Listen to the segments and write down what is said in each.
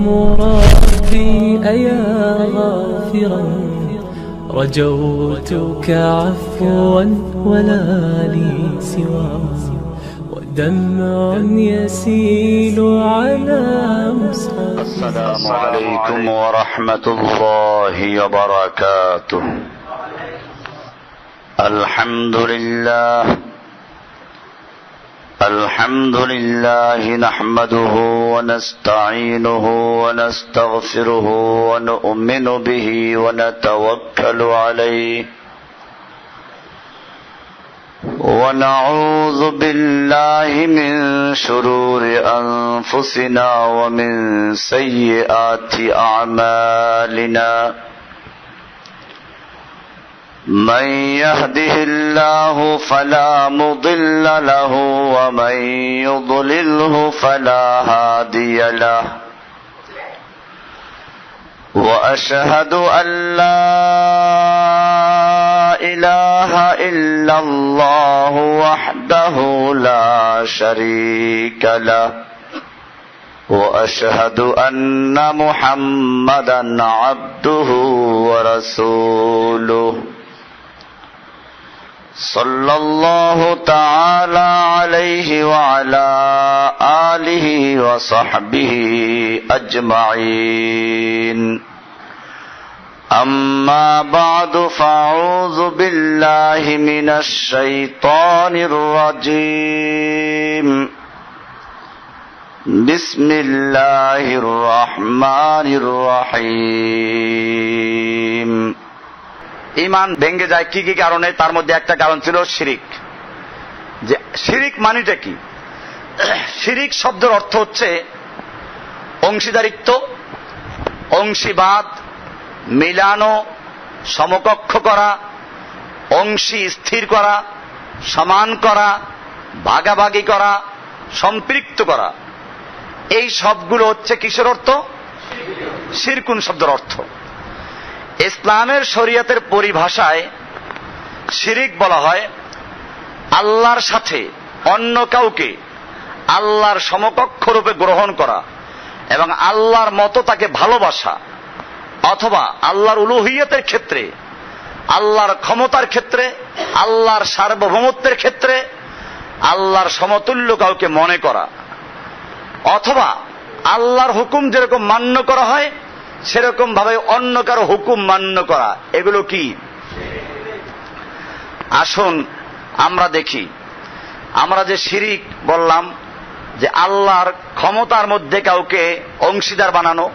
ربي أيا غافرا رجوتك عفوا ولا لي سوى ودمع يسيل على مصحف. السلام عليكم ورحمة الله وبركاته. الحمد لله نحمده ونستعينه ونستغفره ونؤمن به ونتوكل عليه ونعوذ بالله من شرور أنفسنا ومن سيئات أعمالنا. من يهده الله فلا مضل له ومن يضلله فلا هادي له وأشهد أن لا إله إلا الله وحده لا شريك له وأشهد أن محمدا عبده ورسوله صلى الله تعالى عليه وعلى آله وصحبه أجمعين. أما بعد فأعوذ بالله من الشيطان الرجيم. بسم الله الرحمن الرحيم. ঈমান ভেঙে যায় কি কি কারণে? তার মধ্যে একটা কারণ ছিল শিরিক। যে শিরিক মানেটা কি? শিরিক শব্দের অর্থ হচ্ছে অংশীদারিত্ব, অংশীবাদ, মিলানো, সমকক্ষ করা, অংশী স্থির করা, সমান করা, ভাগাভাগি করা, সম্পৃক্ত করা। এই সবগুলো হচ্ছে কিসের অর্থ? শিরকুন শব্দের অর্থ। ইসলামের শরীয়তের পরিভাষায় শিরিক বলা হয় আল্লাহর সাথে অন্য কাউকে আল্লাহর সমকক্ষ রূপে গ্রহণ করা এবং আল্লাহর মতো তাকে ভালোবাসা, অথবা আল্লাহর উলুহিয়তের ক্ষেত্রে, আল্লাহর ক্ষমতার ক্ষেত্রে, আল্লাহর সার্বভৌমত্বের ক্ষেত্রে আল্লাহর সমতুল্য কাউকে মনে করা, অথবা আল্লাহর হুকুম যেরকম মান্য করা হয় সেরকম ভাবে অন্য কারো হুকুম মান্য করা। এগুলো কি? আসুন আমরা দেখি, আমরা যে শিরিক বললাম যে আল্লাহর ক্ষমতার মধ্যে কাউকে অংশীদার বানানো,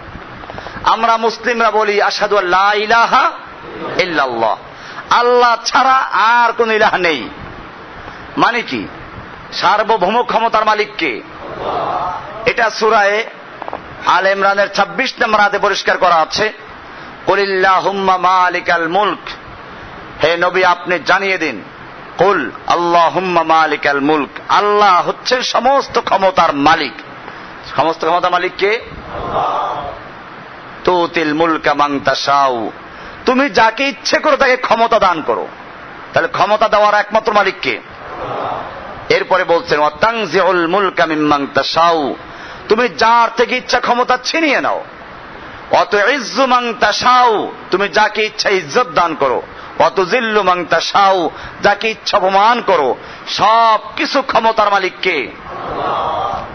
আমরা মুসলিমরা বলি আশহাদু আল্লা ইলাহা ইল্লাল্লাহ, আল্লাহ ছাড়া আর কোন ইলাহ নেই। মানে কি? সার্বভৌম ক্ষমতার মালিক কে? এটা সূরায়ে আল ইমরানের 26 নম্বর আয়াতে পরিষ্কার করা আছে, কুলিল্লাহুম্মা মালিকাল মুলক, হে নবী আপনি জানিয়ে দিন, কুল আল্লাহুম্মা মালিকাল মুলক, আল্লাহ হচ্ছেন সমস্ত ক্ষমতার মালিক। সমস্ত ক্ষমতার মালিক কে? তুতিল মুলকা মান তাশাউ, তুমি যাকে ইচ্ছে করো তাকে ক্ষমতা দান করো। তাহলে ক্ষমতা দেওয়ার একমাত্র মালিক কে? এরপরে বলছেন ওয়া তানজিউল মুলকা মিম্মান তাশাউ, তুমি যার থেকে ইচ্ছা ক্ষমতা ছিনিয়ে নাও। অত ইজ্জু মান তাশাউ, তুমি যাকে ইচ্ছা ইজ্জত দান করো। অত জিল্লু মান তাশাউ, যাকে ইচ্ছা অপমান করো। সব কিছু ক্ষমতার মালিক কে?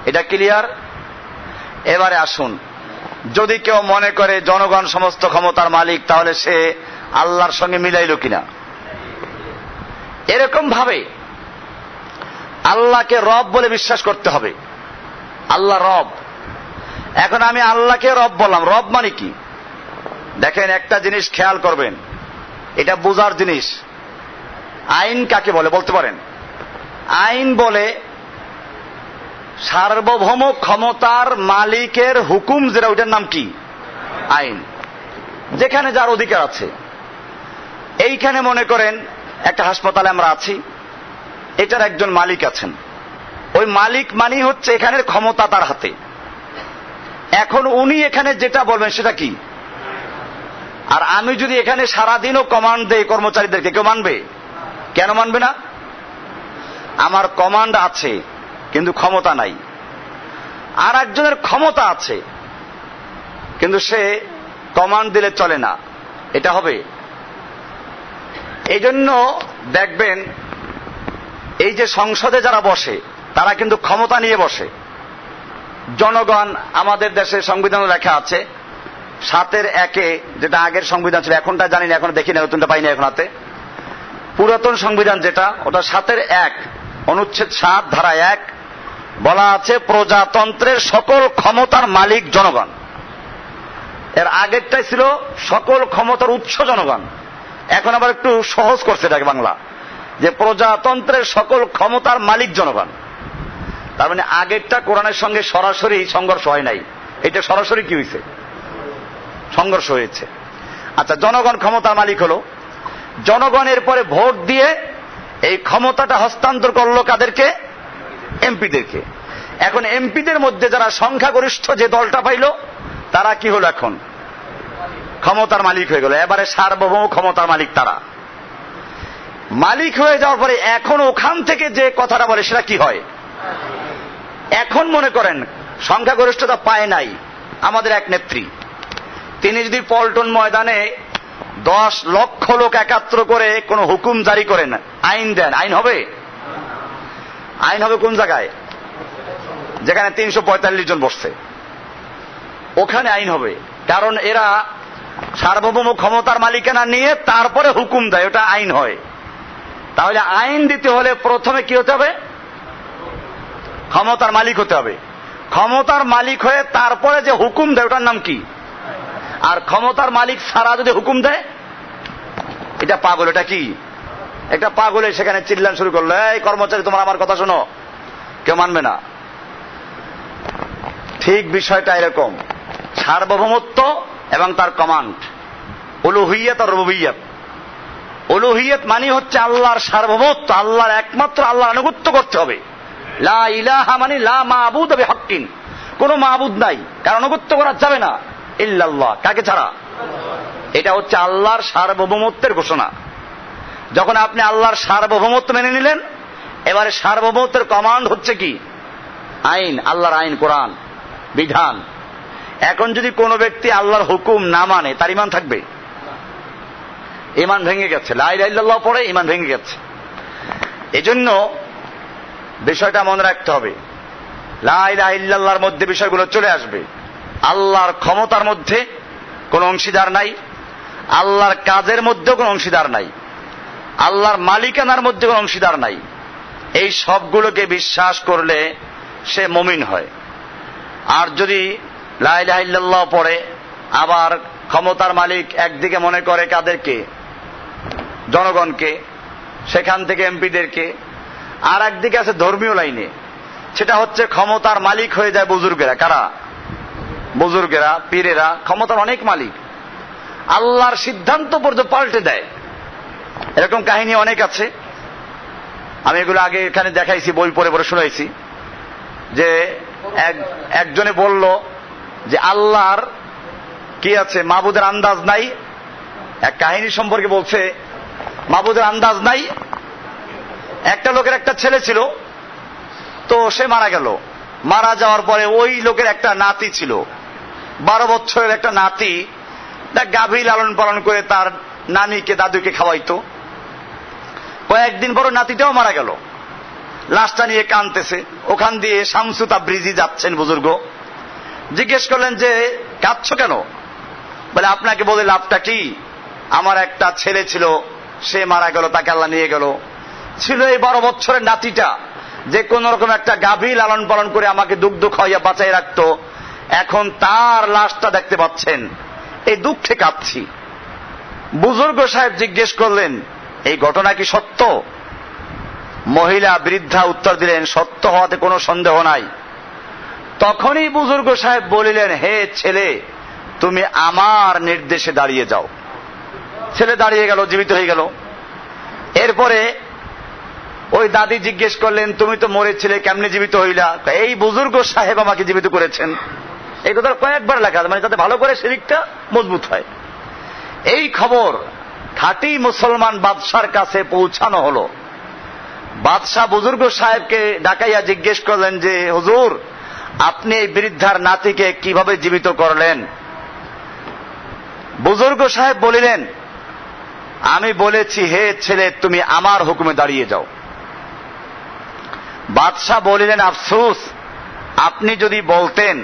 এটা ক্লিয়ার? এবারে আসুন, যদি কেউ মনে করে জনগণ সমস্ত ক্ষমতার মালিক, তাহলে সে আল্লাহর সঙ্গে মিলাইল কিনা? এরকম ভাবে আল্লাহকে রব বলে বিশ্বাস করতে হবে। আল্লাহ রব। এখন আমি আল্লাহকে রব বললাম, রব মানে কি? দেখেন একটা জিনিস খেয়াল করবেন, এটা বোঝার জিনিস। আইন কাকে বলে বলতে পারেন? আইন বলে সার্বভৌম ক্ষমতার মালিকের হুকুম যেটা, ওইটার নাম কি? আইন। যেখানে যার অধিকার আছে। এইখানে মনে করেন একটা হাসপাতালে আমরা আছি, এটার একজন মালিক আছেন। ওই মালিক মানি হচ্ছে এখানের ক্ষমতা তার হাতে। এখন উনি এখানে যেটা বলবেন সেটা কি? আর আমি যদি এখানে সারাদিনও কমান্ড দেই কর্মচারীদেরকে, কেউ মানবে? কেন মানবে না? আমার কমান্ড আছে কিন্তু ক্ষমতা নাই। আর একজনের ক্ষমতা আছে কিন্তু সে কমান্ড দিলে চলে না, এটা হবে? এই জন্য দেখবেন এই যে সংসদে যারা বসে তারা কিন্তু ক্ষমতা নিয়ে বসে। জনগণ, আমাদের দেশে সংবিধানে লেখা আছে 7-1, যেটা আগের সংবিধান ছিল, এখনটা জানি না, এখন দেখি না, নতুনটা পাই না এখন হাতে। পুরাতন সংবিধান যেটা, ওটা 7-1, অনুচ্ছেদ 7 ধারা 1 বলা আছে প্রজাতন্ত্রের সকল ক্ষমতার মালিক জনগণ। এর আগেরটাই ছিল সকল ক্ষমতার উৎস জনগণ। এখন আবার একটু সহজ করছে এটাকে বাংলা, যে প্রজাতন্ত্রের সকল ক্ষমতার মালিক জনগণ। তার মানে আগেরটা কোরআনের সঙ্গে সরাসরি সংঘর্ষ হয় নাই, এটা সরাসরি কি হয়েছে? সংঘর্ষ হয়েছে। আচ্ছা, জনগণ ক্ষমতার মালিক হলো, জনগণের পরে ভোট দিয়ে এই ক্ষমতাটা হস্তান্তর করলো কাদেরকে? এমপিদেরকে। এখন এমপিদের মধ্যে যারা সংখ্যাগরিষ্ঠ যে দলটা পাইল তারা কি হলো? এখন ক্ষমতার মালিক হয়ে গেল। এবারে সার্বভৌম ক্ষমতার মালিক তারা। মালিক হয়ে যাওয়ার পরে এখন ওখান থেকে যে কথাটা বলে সেটা কি হয়? এখন মনে করেন সংখ্যাগরিষ্ঠতা পায় নাই আমাদের এক নেত্রী, তিনি যদি পল্টন ময়দানে 10 লক্ষ লোক একাত্র করে কোন হুকুম জারি করেন, আইন দেন, আইন হবে? আইন হবে কোন জায়গায়? যেখানে 345 জন বসছে, ওখানে আইন হবে। কারণ এরা সার্বভৌম ক্ষমতার মালিকানা নিয়ে তারপরে হুকুম দেয়, ওটা আইন হয়। তাহলে আইন দিতে হলে প্রথমে কি হতে হবে? ক্ষমতার মালিক হতে হবে। ক্ষমতার মালিক হয়ে তারপরে যে হুকুম দেয় ওটার নাম কি? আর ক্ষমতার মালিক ছাড়া যদি হুকুম দেয়, এটা পাগল। এটা কি? একটা পাগলে সেখানে চিল্লান শুরু করলো, এই কর্মচারী তোমার আমার কথা শোনো, কেউ মানবে না। ঠিক বিষয়টা এরকম, সার্বভৌমত্ব এবং তার কমান্ড, উলুহিয়ত আর রুবুবিয়ত। উলুহিয়ত মানে হচ্ছে আল্লাহর সার্বভৌমত্ব, আল্লাহর একমাত্র আল্লাহর আনুগত্য করতে হবে। লা ইলাহা মানে লা মাবুদ বিহাক্কিন, কোন মাবুদ নাই, কারণ আনুগত্য করা যাবে না ইল্লাল্লাহ, কাকে ছাড়া? এটা হচ্ছে আল্লাহর সার্বভৌমত্বের ঘোষণা। যখন আপনি আল্লাহর সার্বভৌমত্ব মেনে নিলেন, এবারে সার্বভৌমত্বের কমান্ড হচ্ছে কি? আইন, আল্লাহর আইন, কোরআন বিধান। এখন যদি কোনো ব্যক্তি আল্লাহর হুকুম না মানে, তার ঈমান থাকবে? ঈমান ভেঙে গেছে। লা ইলাহা ইল্লাল্লাহ পড়ে ঈমান ভেঙে গেছে। এজন্য বিষয়টা মনে রাখতে হবে, লা ইলাহা ইল্লাল্লাহর মধ্যে বিষয়গুলো চলে আসবে। আল্লাহর ক্ষমতার মধ্যে কোনো অংশীদার নাই, আল্লাহর কাজের মধ্যেও কোনো অংশীদার নাই, আল্লাহর মালিকানার মধ্যে কোনো অংশীদার নাই। এই সবগুলোকে বিশ্বাস করলে সে মুমিন হয়। আর যদি লা ইলাহা ইল্লাল্লাহ পড়ে আবার ক্ষমতার মালিক একদিকে মনে করে কাদেরকে? জনগণকে, সেখান থেকে এমপিদেরকে। আর একদিকে আছে ধর্মীয় লাইনে, সেটা হচ্ছে ক্ষমতার মালিক হয়ে যায় বুজুর্গেরা। কারা? বুজুর্গেরা, পীরেরা ক্ষমতার অনেক মালিক, আল্লাহর সিদ্ধান্ত পর্যন্ত পাল্টে দেয়। এরকম কাহিনী অনেক আছে, আমি এগুলো আগে এখানে দেখাইছি, বই পড়ে পড়ে শুনাইছি। যে একজনে বলল যে আল্লাহর কি আছে, মাবুদের আন্দাজ নাই। এক কাহিনী সম্পর্কে বলছে, মাবুদের আন্দাজ নাই। একটা লোকের একটা ছেলে ছিল, তো সে মারা গেল। মারা যাওয়ার পরে ওই লোকের একটা নাতি ছিল, 12 বছরের একটা নাতি, গাভী লালন পালন করে তার নানিকে দাদুকে খাওয়াইতো। কয়েকদিন পর নাতিটাও মারা গেল, লাশটা নিয়ে কাঁদতেছে। ওখান দিয়ে শামসু তাবরিজি যাচ্ছেন বুজুর্গ, জিজ্ঞেস করলেন যে কাঁদছো কেন? বলে আপনাকে বলে লাভটা কি, আমার একটা ছেলে ছিল, সে মারা গেল, তাকে আল্লাহ নিয়ে গেল। ছিল এই 12 বছরের নাতিটা, যে কোন রকম একটা গাভী লালন পালন করে আমাকে দুগ্ধ খাওয়াইয়া বাঁচাই রাখতো, এখন তার লাশটা দেখতে পাচ্ছেন, এই দুঃখে কাঁদছি। বুজুর্গ সাহেব জিজ্ঞেস করলেন এই ঘটনা কি সত্য? মহিলা বৃদ্ধা উত্তর দিলেন সত্য হওয়াতে কোনো সন্দেহ নাই। তখনই বুজুর্গ সাহেব বলিলেন, হে ছেলে, তুমি আমার নির্দেশে দাঁড়িয়ে যাও। ছেলে দাঁড়িয়ে গেল, জীবিত হয়ে গেল। এরপরে ওই দাদি জিজ্ঞেস করলেন, তুমি তো মরেছিলে, কেমনে জীবিত হইলা? এই বুজুর্গ সাহেব আমাকে জীবিত করেছেন। এই কথা কয়েকবার লেখা, মানে যাতে ভালো করে শিরকটা মজবুত হয়। এই খবর খাঁটি মুসলমান বাদশার কাছে পৌঁছানো হলো। বাদশাহ বুজুর্গ সাহেবকে ডাকাইয়া জিজ্ঞেস করলেন যে হুজুর, আপনি এই বৃদ্ধার নাতিকে কিভাবে জীবিত করলেন? বুজুর্গ সাহেব বলিলেন, আমি বলেছি হে ছেলে তুমি আমার হুকুমে দাঁড়িয়ে যাও। বাদশাহ বলিলেন, আফসোস, আপনি যদি বলতেন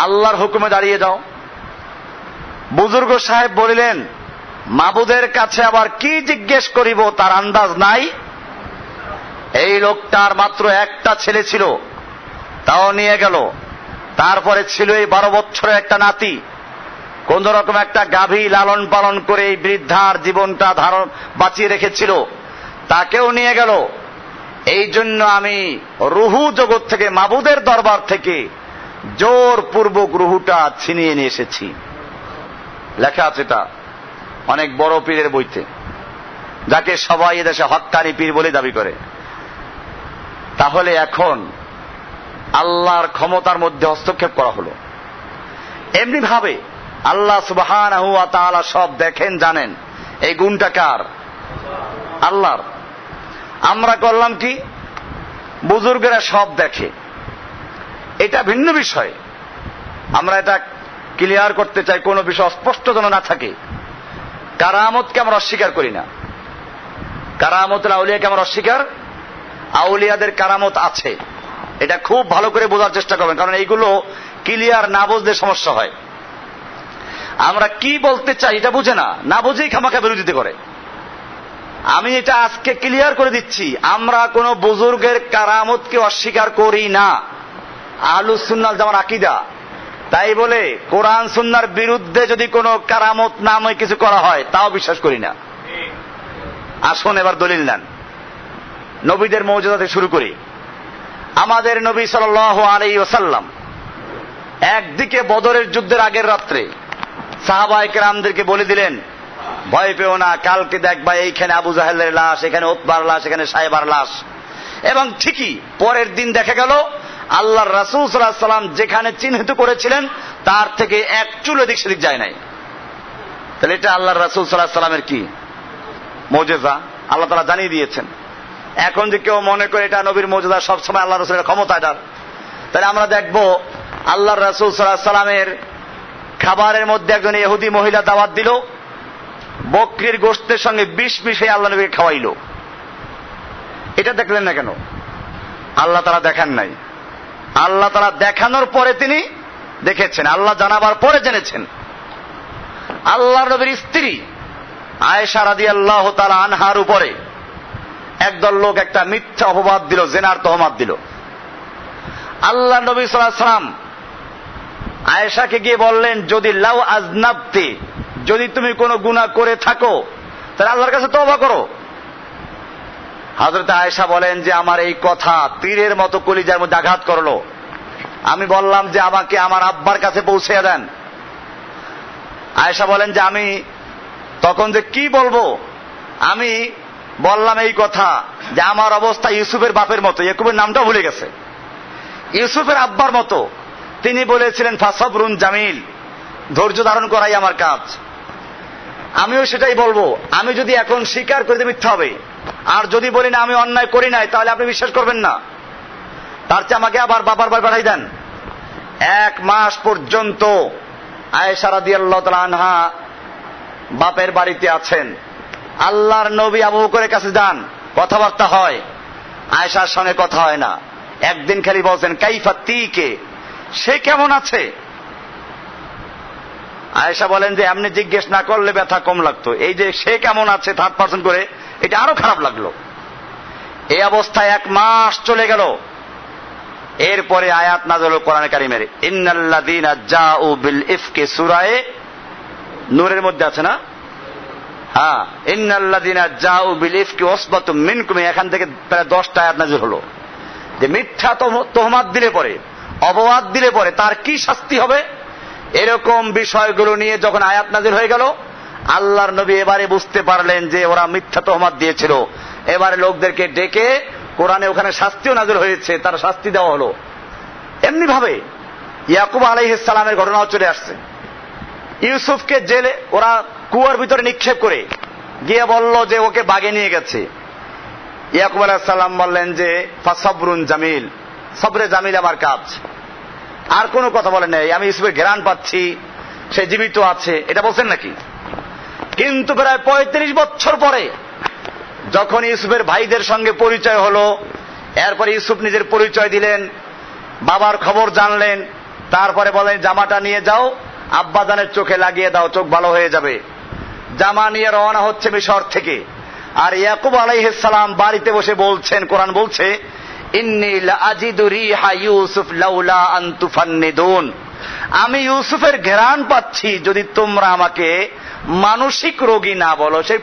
আল্লাহর হুকুমে দাঁড়িয়ে যাও। বুজুর্গ সাহেব বলিলেন, মাবুদের কাছে আবার কি জিজ্ঞেস করিব তার আন্দাজ নাই। এই লোকটার মাত্র একটা ছেলে ছিল, তাও নিয়ে গেল। তারপরে ছিল এই 12 বছরের একটা নাতি। কোন রকম একটা গাভী লালন পালন করে এই বৃদ্ধার জীবনটা বাঁচিয়ে রেখেছিল, তাকেও নিয়ে গেল। এই জন্য আমি রুহু জগৎ থেকে, মাবুদের দরবার থেকে জোরপূর্বক রুহুটা ছিনিয়ে নিয়ে এসেছি। লেখা আছে এটা অনেক বড় পীরের বইতে, যাকে সবাই এদেশে হক্কানি পীর বলে দাবি করে। তাহলে এখন আল্লাহর ক্ষমতার মধ্যে হস্তক্ষেপ করা হলো। এমনি ভাবে আল্লাহ সুবহানাহু ওয়া তাআলা সব দেখেন, জানেন। এই গুণটা কার? আল্লাহর। আমরা করলাম কি? বুজুর্গেরা সব দেখে, এটা ভিন্ন বিষয়। আমরা এটা ক্লিয়ার করতে চাই, কোন বিষয় অস্পষ্ট যেন না থাকে। কারামতকে আমরা অস্বীকার করি না। কারামতের আউলিয়াকে আমরা অস্বীকার, আউলিয়াদের কারামত আছে, এটা খুব ভালো করে বোঝার চেষ্টা করবেন, কারণ এইগুলো ক্লিয়ার না বুঝলে সমস্যা হয়। আমরা কি বলতে চাই এটা বুঝে না বুঝেই খামাখা বিরোধিতা করে। আমি এটা আজকে ক্লিয়ার করে দিচ্ছি, আমরা কোন বুজুর্গের কারামতকে অস্বীকার করি না। আহলুস সুন্নাহ ওয়াল জামার আকীদা। তাই বলে কোরআন সুন্নাহর বিরুদ্ধে যদি কোনো কারামত নামে কিছু করা হয় তাও বিশ্বাস করি না। আসুন এবার দলিল নেন। নবীদের মৌজুদা থেকে শুরু করি। আমাদের নবী সাল্লাল্লাহু আলাইহি ওয়াসাল্লাম একদিকে বদরের যুদ্ধের আগের রাত্রে সাহাবায়ে কেরামদেরকে বলে দিলেন, ভয় পেও না, কালকে দেখবা এইখানে আবু জাহেলের লাশ, এখানে উতবার লাশ, এখানে সাহেবার লাশ। এবং ঠিকই পরের দিন দেখা গেল আল্লাহর রাসূল সাল্লাল্লাহু আলাইহি ওয়াসাল্লাম যেখানে চিহ্নিত করেছিলেন তার থেকে এক চুল এদিক সেদিক যায় নাই। তাহলে এটা আল্লাহর রাসূল সাল্লাল্লাহু আলাইহি ওয়াসাল্লামের কি মুজিজা, আল্লাহ তাআলা জানিয়ে দিয়েছেন। এখন যে কেউ মনে করে এটা নবীর মুজিজা, সবসময় আল্লাহর রাসূলের ক্ষমতা এটা, তাহলে আমরা দেখব আল্লাহর রাসূল সাল্লাল্লাহু আলাইহি ওয়াসাল্লামের খাবারের মধ্যে একজন ইহুদি মহিলা দাওয়াত দিল, বকরির গোশতের সঙ্গে বিষ মিশিয়ে আল্লাহ নবীকে খাওয়াইল। এটা দেখলেন না কেন? আল্লাহ তাআলা দেখান নাই। আল্লাহ তাআলা দেখানোর পরে তিনি দেখেছেন, আল্লাহ জানাবার পরে জেনেছেন। আল্লাহর নবীর স্ত্রী আয়েশা রাদিয়াল্লাহু তাআলা আনহার উপরে একদল লোক একটা মিথ্যা অপবাদ দিল, জেনার তহমত দিল। আল্লাহ নবী সাল্লাল্লাহু আলাইহি ওয়াসাল্লাম আয়েশাকে গিয়ে বললেন, যদি লাউ আজনাবতি, যদি তুমি কোনো গুনাহ করে থাকো তাহলে আল্লাহর কাছে তওবা করো। হযরত আয়েশা বলেন যে আমার এই কথা তীরের মতো কলিজার মধ্যে আঘাত করলো। আমি বললাম যে আমাকে আমার আব্বার কাছে পৌঁছে দেন। আয়েশা বলেন যে আমি তখন যে কি বলবো, আমি বললাম এই কথা যে আমার অবস্থা ইউসুফের বাপের মতো, ইয়াকুবের নামটা ভুলে গেছে, ইউসুফের আব্বার মতো। তিনি বলেছিলেন ফাসাবরুন জামিল, ধৈর্য ধারণ করাই আমার কাজ। আমিও সেটাই বলবো। আমি যদি এখন স্বীকার করে দিই মিথ্যা হবে, আর যদি বলি না আমি অন্যায় করি নাই তাহলে আপনি বিশ্বাস করবেন না। তার চেয়ে আমাকে আবার বাবার বাড়ি পাঠাই দেন। 1 মাস পর্যন্ত আয়েশা রাদিয়াল্লাহু তাআলা আনহা বাপের বাড়িতে আছেন। আল্লাহর নবী আবু বকরের কাছে যান, কথাবার্তা হয়, আয়েশার সঙ্গে কথা হয় না। একদিন খালি বলছেন কাইফা তিকে, সে কেমন আছে? আয়েশা বলেন যে এমনি জিজ্ঞেস না করলে ব্যথা কম লাগতো, এই যে সে কেমন আছে থার্ড পারসন করে, এটা আরো খারাপ লাগলো। এই অবস্থায় 1 মাস চলে গেল। এরপরে আয়াত নাযিল হলো কোরআনে কারীমের, ইন্নাল্লাযীনা জাউ বিল ইফকি, সূরা নূরের মধ্যে আছে না? হ্যাঁ, ইন্নাল্লাযীনা জাউ বিল ইফকি উসবাতুম মিনকুম, এখান থেকে প্রায় 10টা আয়াত নাযিল হলো যে মিথ্যা তহমত দিলে পরে, অপবাদ দিলে পরে তার কি শাস্তি হবে। এরকম বিষয়গুলো নিয়ে যখন আয়াত নাযিল হয়ে গেল, আল্লাহর নবী এবারে বুঝতে পারলেন যে ওরা মিথ্যা তহমত দিয়েছিল। এবারে লোকদেরকে ডেকে কোরআনে ওখানে শাস্তিও নাযিল হয়েছে, তার শাস্তি দেওয়া হলো। এমনি ভাবে ইয়াকুব আলাইহিস সালামের ঘটনাও চলে আসছে। ইউসুফকে জেলে ওরা কুয়ার ভিতরে নিক্ষেপ করে গিয়ে বলল যে ওকে বাগে নিয়ে গেছে। ইয়াকুব আলাইহিস সালাম বললেন যে ফাসাবরুন জামিল, সবরে জামিল আমার কাজ। আর কোনো কথা বলেন নাই। আমি ইউসুফের ঘ্রাণ পাচ্ছি, সে জীবিত আছে, এটা বলছেন নাকি? কিন্তু প্রায় 35 বছর পরে যখন ইউসুফের ভাইদের সঙ্গে পরিচয় হলো, এরপরে ইউসুফ নিজের পরিচয় দিলেন, বাবার খবর জানলেন, তারপরে বলেন জামাটা নিয়ে যাও, আব্বাজানের চোখে লাগিয়ে দাও, চোখ ভালো হয়ে যাবে। জামা নিয়ে রওনা হচ্ছে মিশর থেকে। আর ইয়াকুব আলাইহিস সালাম বাড়িতে বসে বলছেন, কোরআন বলছে, ইন্নী লাআজিদু রিহা ইউসুফ লাউলা আন তুফান্নিদুন, আমি ইউসুফের ঘ্রাণ পাচ্ছি, যদি তোমরা আমাকে মানসিক রোগী না বলো, সেই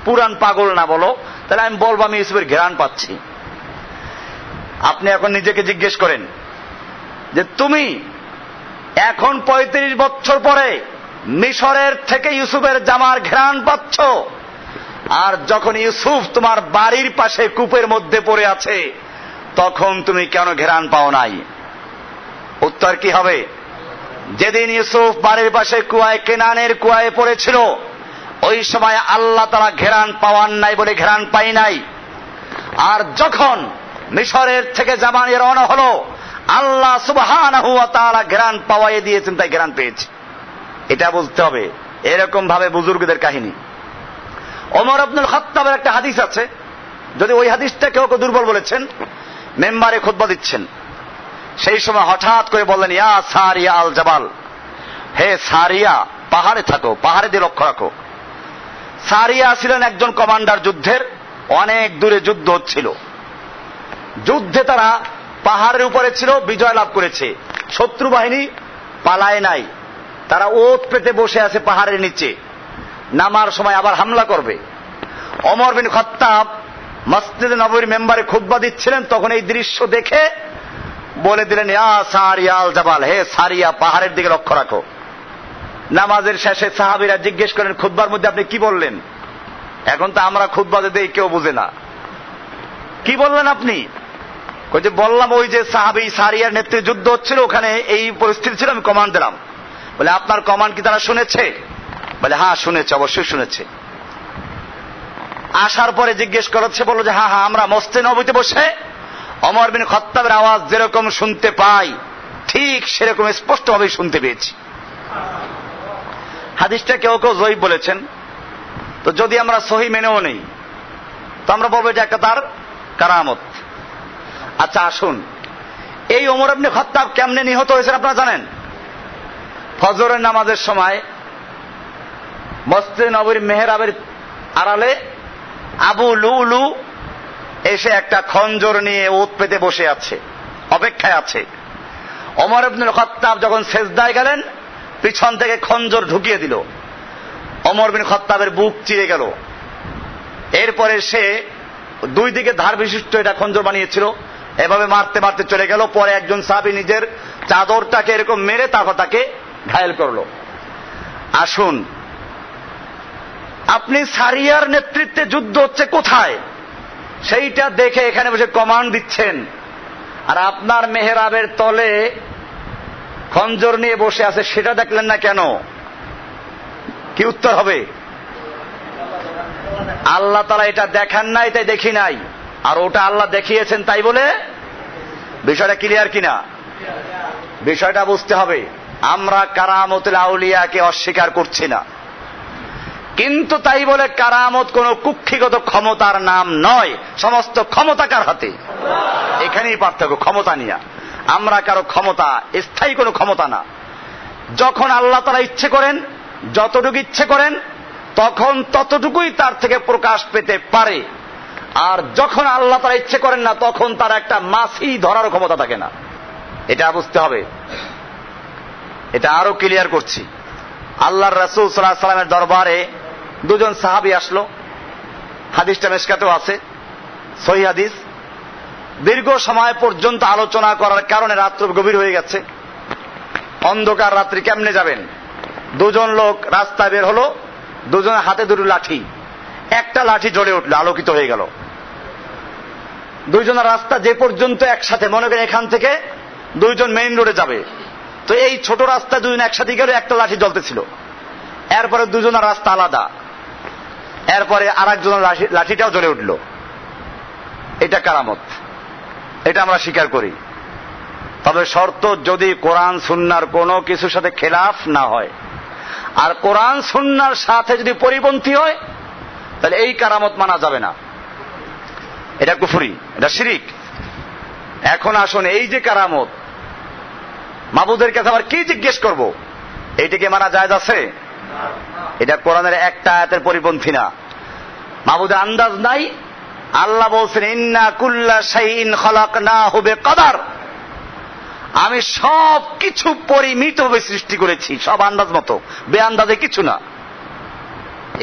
পুরান পাগল না বলো, তাহলে আমি বলবো আমি ইউসুফের ঘ্রাণ পাচ্ছি। আপনি এখন নিজেকে জিজ্ঞেস করেন যে তুমি এখন 35 বছর পরে মিশরের থেকে ইউসুফের জামার ঘ্রাণ পাচ্ছ, আর যখন ইউসুফ তোমার বাড়ির পাশে কূপের মধ্যে পড়ে আছে তখন তুমি কেন ঘ্রাণ পাও নাই? উত্তর কি হবে? যেদিন ইউসুফ বাড়ির পাশে কুয়ায়, কেনানের কুয়ায় পড়েছিল, ওই সময় আল্লাহ তাআলা ঘ্রাণ পাওয়ান নাই বলে ঘ্রাণ পাই নাই। আর যখন মিশরের থেকে জামা নিয়ে রওনা হলো, আল্লাহ সুবহানাহু ওয়া তাআলা ঘ্রাণ পাওয়াই দিয়েছেন, তাই ঘ্রাণ পেয়েছে। এটা বুঝতে হবে। এরকম ভাবে বুজুর্গদের কাহিনী। ওমর ইবনুল খাত্তাবের একটা হাদিস আছে, যদি ওই হাদিসটা কেউ দুর্বল বলেছেন, মেম্বারে খুতবা দিচ্ছেন, সেই সময় হঠাৎ করে বললেন, ইয়া সারিয়া আল জাবাল, হে সারিয়া, পাহাড়ে থাকো, পাহাড়ে দিয়ে লক্ষ্য রাখো। সারিয়া ছিলেন একজন কমান্ডার যুদ্ধের, অনেক দূরে যুদ্ধ হচ্ছিল। যুদ্ধে তারা পাহাড়ের উপরে ছিল, বিজয় লাভ করেছে, শত্রু বাহিনী পালায় নাই, তারা ওত পেতে বসে আছে পাহাড়ের নিচে, নামার সময় আবার হামলা করবে। ওমর বিন খাত্তাব মসজিদে নববীর মেম্বারে খুতবা দিচ্ছিলেন, তখন এই দৃশ্য দেখে বলে দিলেন, ইয়া সারিয়া আল জাবাল, হে সারিয়া, পাহাড়ের দিকে লক্ষ্য রাখো। নামাজের শেষে সাহাবীরা জিজ্ঞেস করেন, খুতবার মধ্যে আপনি কি বললেন? এখন তো আমরা খুতবা দিতে কেউ বুঝে না, কি বললেন আপনি? ওই যে বললাম, ওই যে সাহাবী সারিয়ার নেতৃত্বে যুদ্ধ হচ্ছিল, ওখানে এই পরিস্থিতি ছিল, আমি কমান্ড দিলাম। বলে আপনার কমান্ড কি তারা শুনেছে? বলে হ্যাঁ শুনেছে, অবশ্যই শুনেছে। আসার পরে জিজ্ঞেস করেছে, বলল যে হ্যাঁ, আমরা মসজিদে নববীতে বসে ওমর বিন খাত্তাবের আওয়াজ যেরকম শুনতে পাই, ঠিক সেরকম স্পষ্টভাবে শুনতে পেয়েছি। হাদিসটা কেউ কেউ জয়ীফ বলেছেন, তো যদি আমরা সহি মেনেও নেই, তো আমরা বলবো এটা একটা তার কারামত। আচ্ছা আসুন, এই ওমর ইবনে খাত্তাব কেমনে নিহত হয়েছেন আপনারা জানেন? ফজরের নামাজের সময় মসজিদে নববীর মেহরাবের আড়ালে আবু লুলু এসে একটা খঞ্জর নিয়ে ওত পেতে বসে আছে, অপেক্ষায় আছে। ওমর ইবনে খাত্তাব যখন সেজদায় গেলেন, পিছন থেকে খঞ্জর ঢুকিয়ে দিল, ওমর বিন খাত্তাবের বুক চিরে গেল। এরপরে সে দুই দিকে ধার বিশিষ্ট এটা খঞ্জর বানিয়েছিল, এভাবে মারতে মারতে চলে গেল। পরে একজন সাহাবী নিজের চাদরটাকে এরকম মেরে তারপর তাকে ঘায়েল করলো। আসুন, আপনি সারিয়ার নেতৃত্বে যুদ্ধ হচ্ছে কোথায় সেইটা দেখে এখানে বসে কমান্ড দিচ্ছেন, আর আপনার মেহরাবের তলে খঞ্জর নিয়ে বসে আছে, সেটা দেখলেন না কেন? কি উত্তর হবে? আল্লাহ তাআলা এটা দেখান নাই, তাই দেখি নাই, আর ওটা আল্লাহ দেখিয়েছেন, তাই বলে বিষয়টা ক্লিয়ার কিনা? বিষয়টা বুঝতে হবে। আমরা কারামতুল আউলিয়াকে অস্বীকার করছি না, কিন্তু তাই বলে কারামত কোন কুক্ষিগত ক্ষমতার নাম নয়, সমস্ত ক্ষমতাকার হাতে। এখানেই পার্থক্য, ক্ষমতা নিয়ে। আমরা কারো ক্ষমতা স্থায়ী কোনো ক্ষমতা না। যখন আল্লাহ তাআলা ইচ্ছে করেন, যতটুকু ইচ্ছে করেন, তখন ততটুকুই তার থেকে প্রকাশ পেতে পারে। আর যখন আল্লাহ তাআলা ইচ্ছে করেন না, তখন তার একটা মাছি ধরার ক্ষমতা থাকে না। এটা বুঝতে হবে। এটা আরো ক্লিয়ার করছি। আল্লাহর রাসূল সাল্লাল্লাহু আলাইহি ওয়াসাল্লামের দরবারে দুজন সাহাবী আসলো, হাদিসটা মিশকাতেও আছে, সহিহ হাদিস। দীর্ঘ সময় পর্যন্ত আলোচনা করার কারণে রাত্র গভীর হয়ে গেছে, অন্ধকার রাত্রি কেমনে যাবেন। দুজন লোক রাস্তায় বের হলো, দুজনের হাতে দুটো লাঠি, একটা লাঠি জ্বলে উঠলো, আলোকিত হয়ে গেল। দুইজনের রাস্তা যে পর্যন্ত একসাথে, মনে করেন এখান থেকে দুইজন মেইন রোডে যাবে, তো এই ছোট রাস্তা দুজন একসাথে গেল, একটা লাঠি জ্বলতেছিল। এরপরে দুজনের রাস্তা আলাদা, এরপরে আর একজনের লাঠিটাও জ্বলে উঠল। এটা কারামত, এটা আমরা স্বীকার করি। তবে শর্ত যদি কোরআন সুন্নাহর কোনো কিছুর সাথে খেলাফ না হয়, আর কোরআন সুন্নাহর সাথে যদি পরিপন্থী হয়, তাহলে এই কারামত মানা যাবে না, এটা কুফরি, এটা শিরিক। এখন আসুন, এই যে কারামত, মাবুদের কাছে আবার কি জিজ্ঞেস করব, এইটাকে মানা জায়েজ আছে? এটা কোরআনের একটা আয়াতের পরিপন্থী না। মাবুদের আন্দাজ নাই। আল্লাহ বলছেন ইন্না কুল্লা শাইইন খালাকনাহু বিকদার, আমি সব কিছু পরিমিতভাবে সৃষ্টি করেছি, সব আন্দাজ মতো, বেআন্দাজে কিছু না।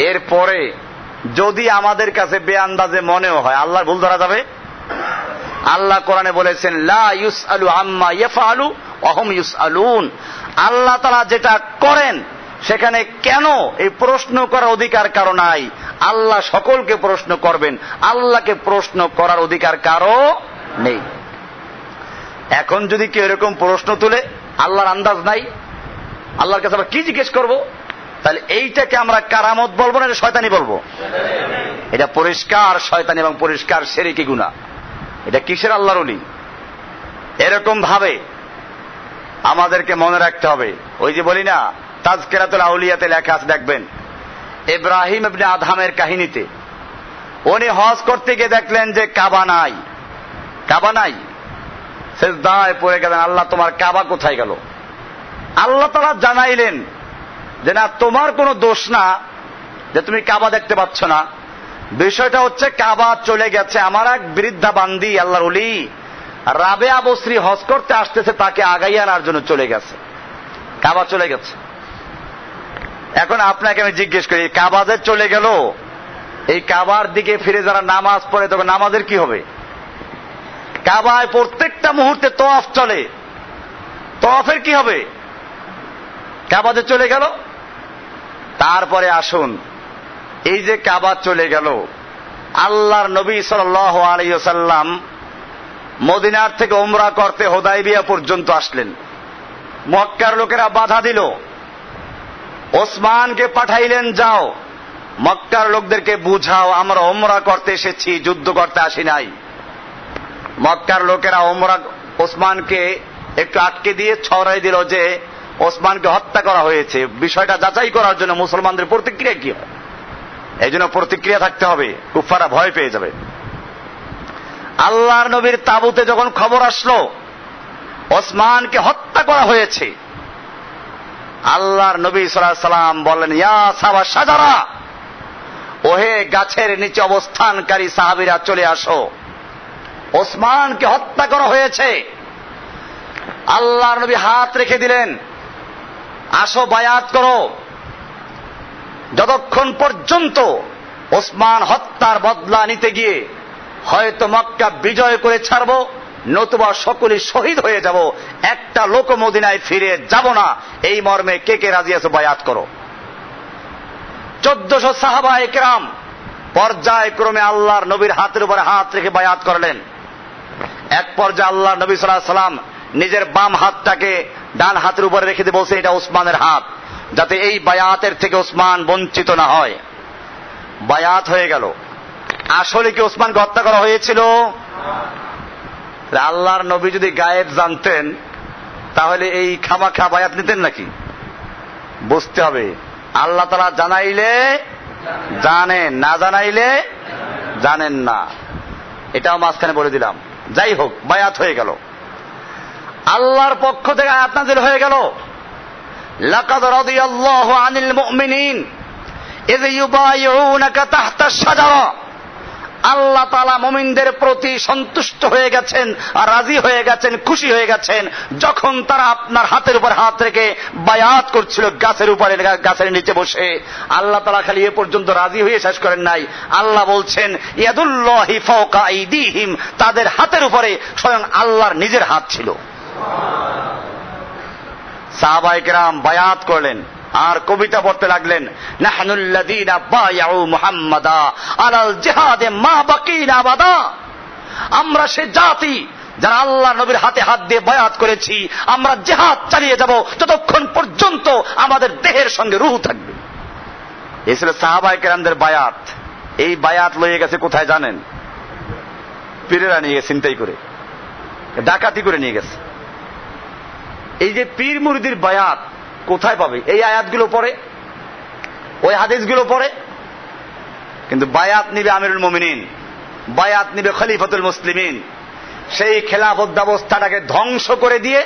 এরপরে যদি আমাদের কাছে বেআন্দাজে মনেও হয়, আল্লাহর ভুল ধরা যাবে? আল্লাহ কোরআনে বলেছেন লা ইউসআলু আম্মা ইয়াফআলু ওয়া হুম ইউসআলুন, আল্লাহ তাআলা যেটা করেন সেখানে কেন এই প্রশ্ন করার অধিকার কারো নাই। আল্লাহ সকলকে প্রশ্ন করবেন, আল্লাহকে প্রশ্ন করার অধিকার কারো নেই। এখন যদি কেউ এরকম প্রশ্ন তুলে, আল্লাহর আন্দাজ নাই, আল্লাহর কাছে আবার কি জিজ্ঞেস করব, তাহলে এইটাকে আমরা কারামত বলবো না, এটা শয়তানি বলবো? এটা পরিষ্কার শয়তানি এবং পরিষ্কার শিরকি গুনাহ। এটা কিসের আল্লাহর ওলি? এরকম ভাবে আমাদেরকে মনে রাখতে হবে। ওই যে বলি না, তাজকিরাতুল আউলিয়াতে লেখা আছে, দেখবেন ইব্রাহিম ইবনে আদহামের কাহিনীতে, উনি হজ করতে গিয়ে দেখলেন যে কাবা নাই, কাবা নাই, সিজদায় পড়ে গেলেন, আল্লাহ তোমার কাবা কোথায় গেল? আল্লাহ তাআলা জানাইলেন যে না, তোমার কোনো দোষ না যে তুমি কাবা দেখতে পাচ্ছ না, বিষয়টা হচ্ছে কাবা চলে গেছে। আমার এক বৃদ্ধা বান্দি আল্লাহর ওলি রাবেয়া বসরি হজ করতে আসতেছে, তাকে আগাইয়া আনার জন্য চলে গেছে, কাবা চলে গেছে। এখন আপনাকে আমি জিজ্ঞেস করি, কাবা যে চলে গেল, এই কাবার দিকে ফিরে যারা নামাজ পড়ে, তখন নামাজের কি হবে? কাবায় প্রত্যেকটা মুহূর্তে তওয়াফ চলে, তওয়াফের কি হবে? কাবা যে চলে গেল। তারপরে আসুন, এই যে কাবা চলে গেল, আল্লাহর নবী সাল্লাল্লাহু আলাইহি ওয়াসাল্লাম মদিনার থেকে উমরা করতে হুদায়বিয়া পর্যন্ত আসলেন। মক্কার লোকেরা বাধা দিল, ওসমানকে পাঠাইলেন, যাও মক্কার লোকদেরকে বুঝাও আমরা উমরা করতে এসেছি, যুদ্ধ করতে আসি নাই। মক্কার লোকেরা ওসমানকে একটু আটকে দিয়ে ছড়াই দিল যে ওসমানকে হত্যা করা হয়েছে। বিষয়টা যাচাই করার জন্য মুসলমানদের প্রতিক্রিয়া কি হয়, এই জন্য প্রতিক্রিয়া থাকতে হবে, কুফাররা ভয় পেয়ে যাবে। আল্লাহর নবীর তাবুতে যখন খবর আসলো ওসমানকে হত্যা করা হয়েছে, আল্লাহর নবী সাল্লাল্লাহু আলাইহি সাল্লাম বললেন ইয়া সাবা সাজারা, ওহে গাছের নিচে অবস্থানকারী সাহাবীরা চলে আসো, ওসমানকে হত্যা করা হয়েছে। আল্লাহর নবী হাত রেখে দিলেন, আসো বায়াত করো, যতক্ষণ পর্যন্ত ওসমান হত্যার বদলা নিতে গিয়ে হয়তো মক্কা বিজয় করে ছাড়বো, নতুবা সকলেই শহীদ হয়ে যাব, একটা লোক মদিনায় ফিরে যাব না, এই মর্মে কে কে রাজি আছো বায়াত করো। 1400 সাহাবায়ে কেরাম পর্যায়ক্রমে আল্লাহর নবীর হাতের উপরে হাত রেখে বায়াত করলেন। এক পর্যায়ে আল্লাহর নবী সাল্লাল্লাহু আলাইহি ওয়াসাল্লাম নিজের বাম হাতটাকে ডান হাতের উপরে রেখে দিয়ে বলছেন এটা ওসমানের হাত, যাতে এই বায়াতের থেকে ওসমান বঞ্চিত না হয়। বায়াত হয়ে গেল। আসলে কি ওসমানকে হত্যা করা হয়েছিল? আল্লাহর নবী যদি গায়েব জানতেন তাহলে এই খামাখা বায়াত নিতেন নাকি? বুঝতে হবে, আল্লাহ তাআলা জানাইলে জানেন, না জানাইলে জানেন না, এটাও মাঝখানে বলে দিলাম। যাই হোক, বায়াত হয়ে গেল, আল্লাহর পক্ষ থেকে আয়াত নাযিল হয়ে গেল লাকাদ রাদিয়াল্লাহু আনিল মুমিনিন ইয ইউবাইউনাকা তাহতা শাজারা। আল্লাহ তাআলা মুমিনদের প্রতি সন্তুষ্ট হয়ে গেছেন আর রাজি হয়ে গেছেন, খুশি হয়ে গেছেন যখন তারা আপনার হাতের উপর হাত রেখে বায়াত করছিল গাছের উপরে, গাছের নিচে বসে। আল্লাহ তাআলা খালি এ পর্যন্ত রাজি হয়ে শেষ করেন নাই, আল্লাহ বলছেন ইয়াদুল্লাহি ফাওকা আইদিহিম, তাদের হাতের উপরে স্বয়ং আল্লাহর নিজের হাত ছিল। সাহাবায়ে কেরাম বায়াত করলেন আর কবিতা পড়তে লাগলেন নাহনুল্লাযীনা বায়াউ মুহাম্মাদা আলাল জিহাদে মা বাকিনা আবাদা। আমরা সে জাতি যারা আল্লাহ নবীর হাতে হাত দিয়ে বায়াত করেছি, আমরা জিহাদ চালিয়ে যাব যতক্ষণ পর্যন্ত আমাদের দেহের সঙ্গে রূহ থাকবে। এই ছিল সাহাবায়ে কেরামদের বায়াত। এই বায়াত লয়ে গেছে কোথায় জানেন? পীরেরা নিয়ে গেছে, চিন্তাই করে, ডাকাতি করে নিয়ে গেছে। এই যে পীর মুরিদির বায়াত কোথায় পাবে? এই আয়াতগুলো পড়ে, ওই হাদিসগুলো পড়ে। কিন্তু বায়াত নিবে আমিরুল মুমিনিন, বায়াত নিবে খলিফাতুল মুসলিমিন। সেই খেলাফত ব্যবস্থাটাকে ধ্বংস করে দিয়ে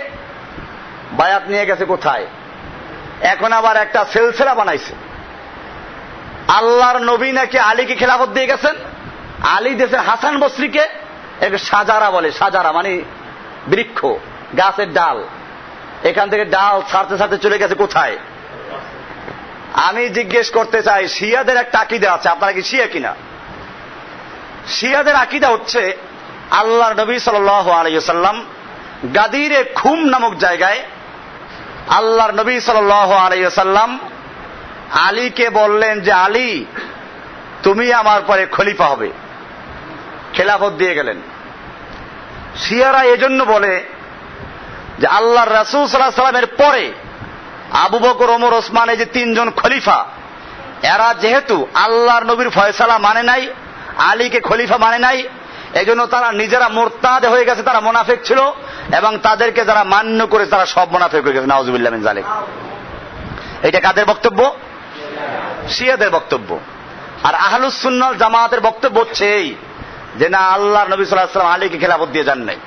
বায়াত নিয়ে গেছে কোথায়? এখন আবার একটা সিলসিলা বানাইছে। আল্লাহর নবী নাকি আলীকে খেলাফত দিয়ে গেছেন, আলী দেশের হাসান বসরিকে সাজারা বলে। সাজারা মানে বৃক্ষ, গাছের ডাল। এখান থেকে ডাল ছাড়তে ছাড়তে চলে গেছে কোথায়? আমি জিজ্ঞেস করতে চাই, শিয়াদের একটা আকীদা আছে, আপনারা কি শিয়া কিনা? শিয়াদের আকীদা হচ্ছে আল্লাহর নবী সাল্লাল্লাহু আলাইহি ওয়াসাল্লাম গাদিরে খুম নামক জায়গায় আল্লাহর নবী সাল্লাল্লাহু আলাইহি ওয়াসাল্লাম আলীকে বললেন যে আলী তুমি আমার পরে খলিফা হবে, খেলাফত দিয়ে গেলেন। শিয়ারা এজন্য বলে যে আল্লাহর রাসূল সাল্লাল্লাহু আলাইহি ওয়াসাল্লামের পরে আবু বকর, ওমর, ওসমান, এই যে তিনজন খলিফা, এরা যেহেতু আল্লাহর নবীর ফয়সালা মানে নাই, আলীকে খলিফা মানে নাই, এজন্য তারা নিজেরা মুরতাদ হয়ে গেছে, তারা মুনাফিক ছিল, এবং তাদেরকে যারা মান্য করে তারা সব মুনাফিক হয়ে গেছে। নাউজুবিল্লাহ মিন যালিক। এটা কাদের বক্তব্য? শিয়াদের বক্তব্য। আর আহলুস সুন্নাহ ওয়াল জামাতের বক্তব্য হচ্ছে এই যে না, আল্লাহর নবী সাল্লাল্লাহু আলাইহি ওয়াসাল্লাম আলীকে খেলাফত দিয়ে যান নাই,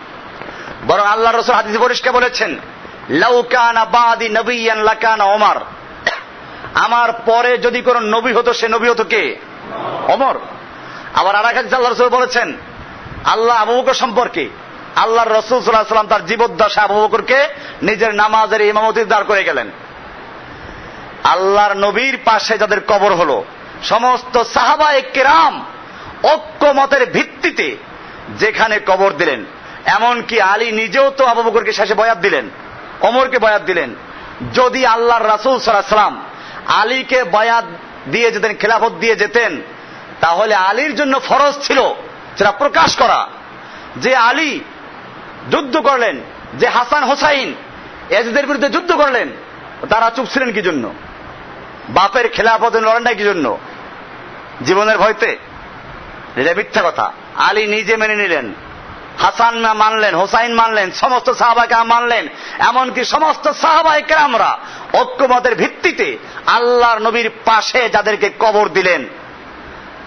বরং আল্লাহর রাসূল হাদিসে পরিষ্কার বলেছেন লাউ কানা বাদি নবিয়ান লাকানা ওমর, আমার পরে যদি কোন নবী হতো সে নবী হতো কে? ওমর। আবার আরেক হাদিসে আল্লাহর রাসূল বলেছেন আল্লাহ আবু বকর সম্পর্কে, আল্লাহর রাসূল সাল্লাল্লাহু আলাইহি ওয়াসাল্লাম তার জীবদ্দশায় আবু বকরকে নিজের নামাজের ইমামতির দাঁড় করে গেলেন। আল্লাহর নবীর পাশে যাদের কবর হলো সমস্ত সাহাবায়ে কেরাম ঐক্যমতের ভিত্তিতে যেখানে কবর দিলেন, এমনকি আলী নিজেও তো আবু বকরকে শেষে বয়াত দিলেন, ওমরকে বয়াত দিলেন। যদি আল্লাহর রাসূল সাল্লাল্লাহু আলাইহি ওয়াসাল্লাম আলীকে বয়াত দিয়ে যেতেন, খেলাফত দিয়ে যেতেন, তাহলে আলীর জন্য ফরজ ছিল সেটা প্রকাশ করা যে আলী যুদ্ধ করলেন, যে হাসান হোসাইন এজিদের বিরুদ্ধে যুদ্ধ করলেন, তারা চুপ ছিলেন কি জন্য? বাপের খেলাফতে লড়েন নাই কি জন্য? জীবনের ভয়তে? এটা মিথ্যা কথা। আলী নিজে মেনে নিলেন, হাসান মানলেন, হোসাইন মানলেন, সমস্ত সাহাবায়ে কেরাম মানলেন, এমনকি সমস্ত সাহাবায়ে কেরামরা ঐক্যমতের ভিত্তিতে আল্লাহর নবীর পাশে যাদেরকে কবর দিলেন।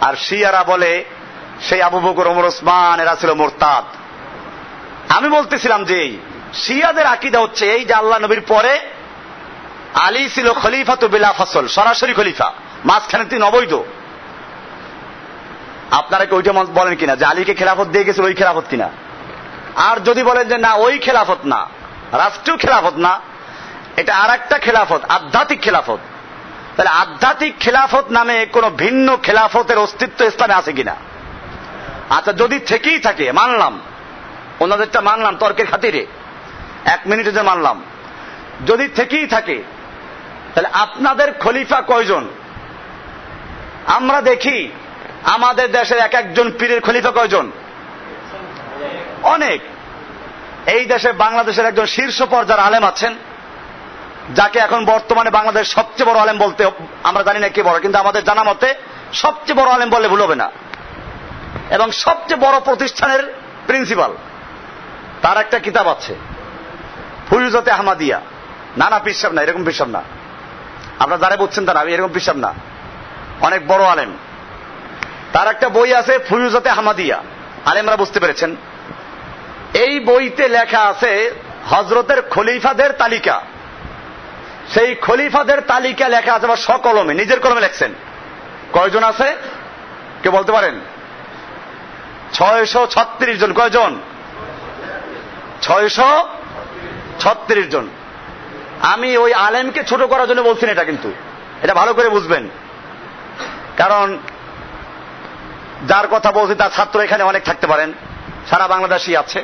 আর শিয়ারা বলে সেই আবু বকর, ওমর, ওসমান এরা ছিল মুরতাদ। আমি বলতেছিলাম যে শিয়াদের আকীদা হচ্ছে এই যে আল্লাহ নবীর পরে আলী ছিল খলিফাতু বিলা ফসল, সরাসরি খলিফা, মাঝখানে তিনি অবৈধ। আপনারা কি ওইটা বলেন কিনা যে আলীকে খেলাফত দিয়ে গেছিল ওই খেলাফত কিনা? আর যদি বলেন যে না ওই খেলাফত না, রাষ্ট্রীয় খেলাফত না, এটা আর একটা খেলাফত, আধ্যাত্মিক খেলাফত, তাহলে আধ্যাত্মিক খেলাফত নামে কোন ভিন্ন খেলাফতের অস্তিত্ব ইসলামে আছে কিনা? আচ্ছা, যদি থেকেই থাকে মানলাম, ওনাদেরটা মানলাম তর্কের খাতিরে, 1 মিনিটে যে মানলাম, যদি থেকেই থাকে তাহলে আপনাদের খলিফা কয়জন? আমরা দেখি আমাদের দেশের এক একজন পীরের খলিফা কয়জন? অনেক। এই দেশে বাংলাদেশের একজন শীর্ষ পর্যায়ের আলেম আছেন, যাকে এখন বর্তমানে বাংলাদেশ সবচেয়ে বড় আলেম বলতে, আমরা জানি না কি বড়, কিন্তু আমাদের জানা মতে সবচেয়ে বড় আলেম বললে ভুল হবে না, এবং সবচেয়ে বড় প্রতিষ্ঠানের প্রিন্সিপাল। তার একটা কিতাব আছে ফুয়ুজাতে আহমদিয়া। না না, পিসাব না, এরকম পিসাব না, আপনারা যারা বুঝছেন তারা, এরকম পিসাব না, অনেক বড় আলেম। তার একটা বই আছে ফুয়ুজাতে আহমদিয়া, আলেমরা বুঝতে পেরেছেন। এই বইতে লেখা আছে হযরতের খলিফাদের তালিকা। সেই খলিফাদের তালিকা লেখা আছে আবার সকলমে, নিজের কলমে লেখছেন। কয়জন আছে কে বলতে পারেন? 636 জন। কয়জন? 636 জন। আমি ওই আলেমকে ছোট করার জন্য বলছি না এটা, কিন্তু এটা ভালো করে বুঝবেন, কারণ যার কথা বলছি তার ছাত্র এখানে অনেক থাকতে পারেন, সারা বাংলাদেশই আছে।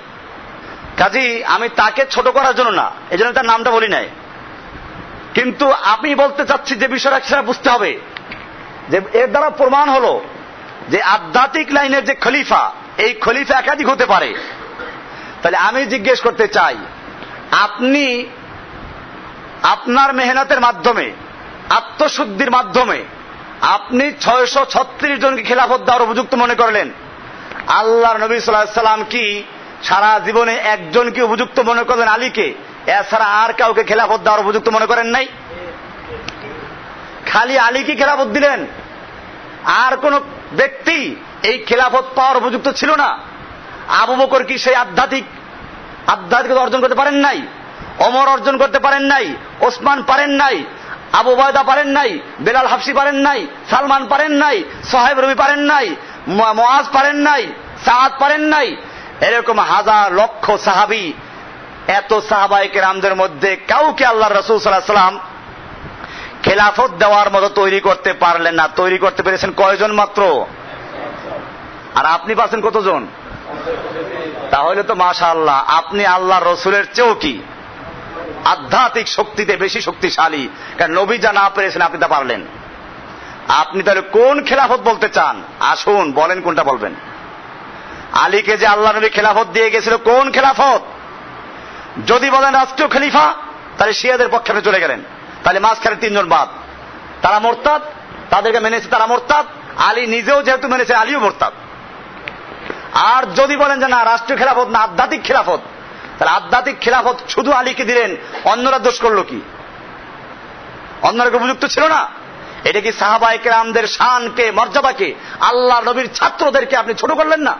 কাজী আমি তাকে ছোট করার জন্য না, এই জন্য তার নামটা বলি নাই, কিন্তু আমি বলতে চাচ্ছি যে বিষয়টা সেটা বুঝতে হবে যে এর দ্বারা প্রমাণ হলো যে আধ্যাত্মিক লাইনের যে খলিফা, এই খলিফা একাধিক হতে পারে। তাহলে আমি জিজ্ঞেস করতে চাই, আপনি আপনার মেহনতের মাধ্যমে, আত্মশুদ্ধির মাধ্যমে আপনি 636 জনকে খেলাফত দেওয়ার উপযুক্ত মনে করলেন, আল্লাহর নবী সাল্লাল্লাহু আলাইহি ওয়াসাল্লাম কি সারা জীবনে একজনকে উপযুক্ত মনে করলেন আলীকে এছাড়া আর কাউকে খেলাফত দেওয়ার উপযুক্ত মনে করেন নাই? খালি আলীকে খেলাফত দিলেন, আর কোন ব্যক্তি এই খেলাফত পাওয়ার উপযুক্ত ছিল না। আবু বকর কি সেই আধ্যাত্মিক অর্জন করতে পারেন নাই? ওমর অর্জন করতে পারেন নাই? ওসমান পারেন নাই? আবু উবায়দা পারেন নাই? বেলাল হাফসি পারেন নাই? সালমান পারেন নাই? সোহাইব রবি পারেন নাই? মুআজ পারেন নাই? সাদ পারেন নাই? এরকম হাজার লক্ষ সাহাবী, এত সাহাবায়ে কেরামদের মধ্যে কাউকে আল্লাহর রাসূল সাল্লাল্লাহু আলাইহি ওয়াসাল্লাম খেলাফত দেওয়ার মতো তৈরি করতে পারলেন না। তৈরি করতে পেরেছেন কয়জন মাত্র? আর আপনি পাচ্ছেন কতজন? তাহলে তো মাশাআল্লাহ, আপনি আল্লাহর রাসূলের চেয়েও কি আধ্যাত্মিক শক্তিতে বেশি শক্তিশালী। কারণ নবী যা না পেরেছেন আপনি তা পারলেন। আপনি তাহলে কোন খেলাফত বলতে চান? আসুন বলেন, কোনটা বলবেন? আলীকে যে আল্লাহ নবী খেলাফত দিয়ে গেছিল, কোন খেলাফত? যদি বলেন রাষ্ট্রীয় খলিফা, তাহলে শিয়াদের পক্ষে আপনি চলে গেলেন। তাহলে মাঝখানে তিনজন বাদ, তারা মোরতাদ, তাদেরকে মেনেছে তারা মোরতাদ। আলী নিজেও যেহেতু মেনেছে, আলীও মোরতাদ। আর যদি বলেন যে না রাষ্ট্রীয় খেলাফত না, আধ্যাত্মিক খেলাফত, তাহলে আধ্যাত্মিক খেলাফত শুধু আলীকে দিলেন, অন্যরা দোষ করলো কি? অন্যরা উপযুক্ত ছিল না? এটা কি সাহাবায়ে কেরামদের শানকে, মর্যাদাকে, আল্লাহ নবীর ছাত্রদেরকে আপনি ছোট করলেন না?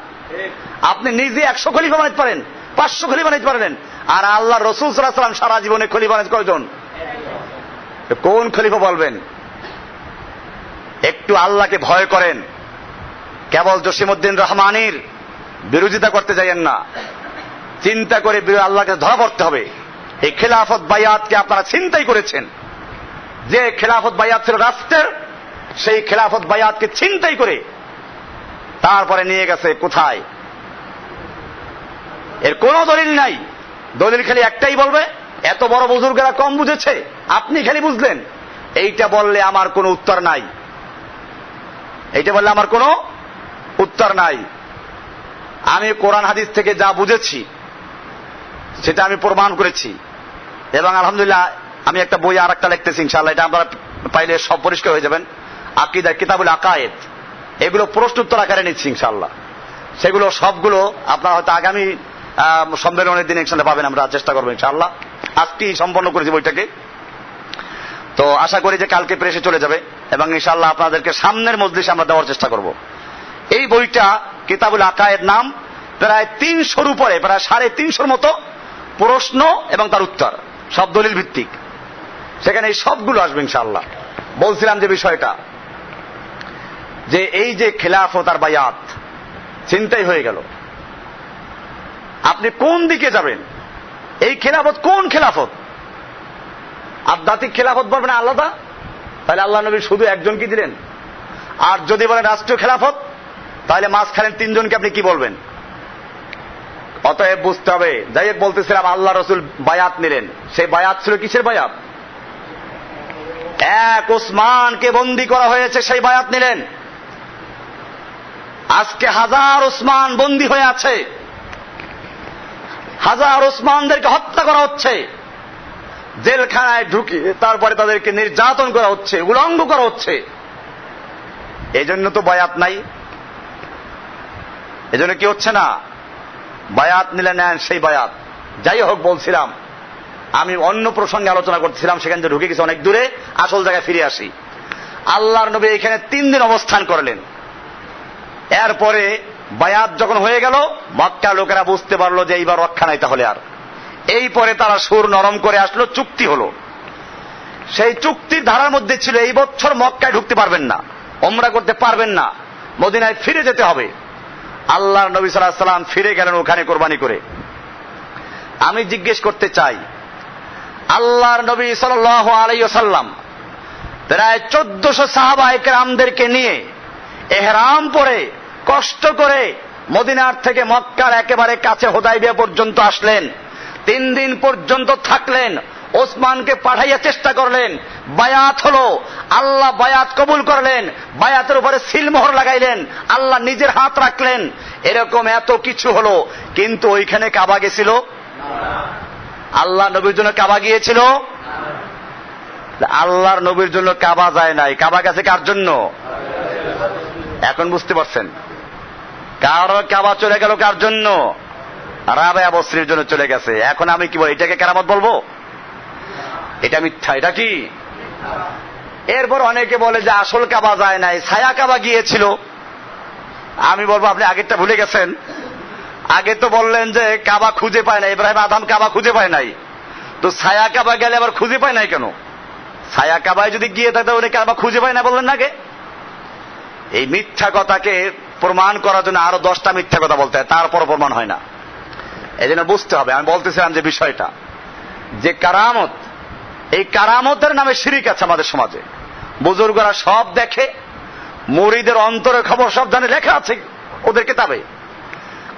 আপনি নিজে 100 খলিফা বানাইতে পারেন, 500 খলিফা বানাইতে পারেন, আর আল্লাহ রাসূল সাল্লাল্লাহু আলাইহি ওয়াসাল্লাম সারা জীবনে খলিফা বানাইতে কয়জন? কোন খলিফা বলবেন? একটু আল্লাহকে ভয় করেন। কেবল জসিমউদ্দিন রহমানির বিরোধিতা করতে যাইয়েন না, চিন্তা করে আল্লাহকে ধরা পড়তে হবে। এই খেলাফত বায়াতকে আপনারা ছিনতাই করেছেন। যে খেলাফত বায়াত ছিল রাষ্ট্রের, সেই খেলাফত বায়াতকে ছিনতাই করে তারপরে নিয়ে গেছে কোথায়? এর কোনো দলিল নাই। দলিল খালি একটাই বলবে, এত বড় বুজুর্গেরা কম বুঝেছে, আপনি খালি বুঝলেন। এইটা বললে আমার কোনো উত্তর নাই, এইটা বললে আমার কোনো উত্তর নাই। আমি কোরআন হাদিস থেকে যা বুঝেছি সেটা আমি প্রমাণ করেছি, এবং আলহামদুলিল্লাহ আমি একটা বই আর একটা লিখতেছি, ইনশাআল্লাহ এটা আপনারা পাইলে সব পরিষ্কার হয়ে যাবেন। আকীদা, কিতাবুল আকায়েদ, এগুলো প্রশ্ন উত্তর আকারে নিচ্ছি ইনশাআল্লাহ। সেগুলো সবগুলো আপনারা হয়তো আগামী সম্মেলনের দিনে ইনশাআল্লাহ পাবেন, আমরা চেষ্টা করবো ইনশাআল্লাহ। আজকেই সম্পন্ন করেছি বইটাকে, তো আশা করি যে কালকে প্রেসে চলে যাবে, এবং ইনশাআল্লাহ আপনাদেরকে সামনের মজলিসে আমরা দেওয়ার চেষ্টা করব। এই বইটা কিতাবুল আকায়েদ নাম, প্রায় 300-র উপরে, প্রায় 350-র মতো প্রশ্ন এবং তার উত্তর, সব দলিল ভিত্তিক। সেখানে এই সবগুলো আসবে ইনশাআল্লাহ। বলছিলাম যে বিষয়টা, যে এই যে খেলাফত আর বায়াত চিন্তাই হয়ে গেল, আপনি কোন দিকে যাবেন? এই খেলাফত কোন খেলাফত? আধ্যাত্মিক খেলাফত বলবেন আলাদা, তাহলে আল্লাহ নবী শুধু একজনকে দিলেন। আর যদি বলেন রাষ্ট্রীয় খেলাফত, তাহলে মাঝখানে 3 জনকে আপনি কি বলবেন? অতএব বুঝতে হবে। যাই হোক, বলতেছিলাম আল্লাহ রসুল বায়াত নিলেন। সেই বায়াত ছিল কিসের বায়াত? এক ওসমানকে বন্দী করা হয়েছে, সেই বায়াত নিলেন। আজকে 1000 ওসমান বন্দী হয়ে আছে, 1000 ওসমানদেরকে হত্যা করা হচ্ছে, জেলখানায় ঢুকে তারপরে তাদেরকে নির্যাতন করা হচ্ছে, উলঙ্গ করা হচ্ছে। এই জন্য তো বায়াত নাই। এজন্য কি হচ্ছে না? বায়াত নিলে নেন সেই বায়াত। যাই হোক, বলছিলাম আমি অন্য প্রসঙ্গে আলোচনা করছিলাম, সেখান থেকে ঢুকে গেছি অনেক দূরে। আসল জায়গায় ফিরে আসি। আল্লাহর নবী এখানে 3 দিন অবস্থান করলেন। এরপরে বায়াত যখন হয়ে গেল, মক্কার লোকেরা বুঝতে পারলো যে এইবার রক্ষা নাই তাহলে আর। এই পরে তারা সুর নরম করে আসলো, চুক্তি হলো। সেই চুক্তির ধারার মধ্যে ছিল এই বছর মক্কায় ঢুকতে পারবেন না, ওমরা করতে পারবেন না, মদিনায় ফিরে যেতে হবে। আল্লাহর নবী সাল্লাল্লাহু আলাইহি ওয়াসাল্লাম ফিরে গেলেন ওখানে কোরবানি করে। আমি জিজ্ঞেস করতে চাই, আল্লাহর নবী সাল্লাল্লাহু আলাইহি ওয়াসাল্লাম প্রায় 1400 সাহাবায়ে কেরামদেরকে নিয়ে ইহরাম পরে কষ্ট করে মদিনার থেকে মক্কার একেবারে কাছে হুদায়বিয়া পর্যন্ত আসলেন। 3 দিন পর্যন্ত থাকলেন, ওসমানকে পাঠাইয়া চেষ্টা করলেন, বায়াত হলো, আল্লাহ বায়াত কবুল করলেন, বায়াতের উপরে সিলমোহর লাগাইলেন, আল্লাহ নিজের হাত রাখলেন। এরকম এত কিছু হলো, কিন্তু ওইখানে কাবা গেছিল? আল্লাহ নবীর জন্য কাবা গিয়েছিল? আল্লাহর নবীর জন্য কাবা যায় নাই, কাবা গেছে কার জন্য? এখন বুঝতে পারছেন? কার কাবা চলে গেল কার জন্য? রাবেয়া বসরির জন্য চলে গেছে। এখন আমি কি বলি, এটাকে কেরামত বলবো? এটা মিথ্যা, এটা কি? এরপর অনেকে বলে যে আসল কাবা যায় নাই, ছায়া কাবা গিয়েছিল। আমি বলবো আপনি আগেরটা ভুলে গেছেন। আগে তো বললেন যে কাবা খুঁজে পায় না, ইব্রাহিম আদম কাবা খুঁজে পায় নাই, তো ছায়া কাবা গেলে আবার খুঁজে পায় নাই কেন? ছায়া কাবায় যদি গিয়ে থাকে উনি কাবা খুঁজে পায় না বললেন না আগে? এই মিথ্যা কথাকে প্রমাণ করার জন্য আরো 10টা মিথ্যা কথা বলতে হয়, তারপর প্রমাণ হয় না। এই জন্য বুঝতে হবে। আমি বলতেছিলাম যে বিষয়টা, যে কারামত, এই কারামতের নামে শিরিক আছে আমাদের সমাজে। বুজুর্গরা সব দেখে, মুরিদের অন্তরের খবর সব জানে, লেখা আছে ওদের কিতাবে।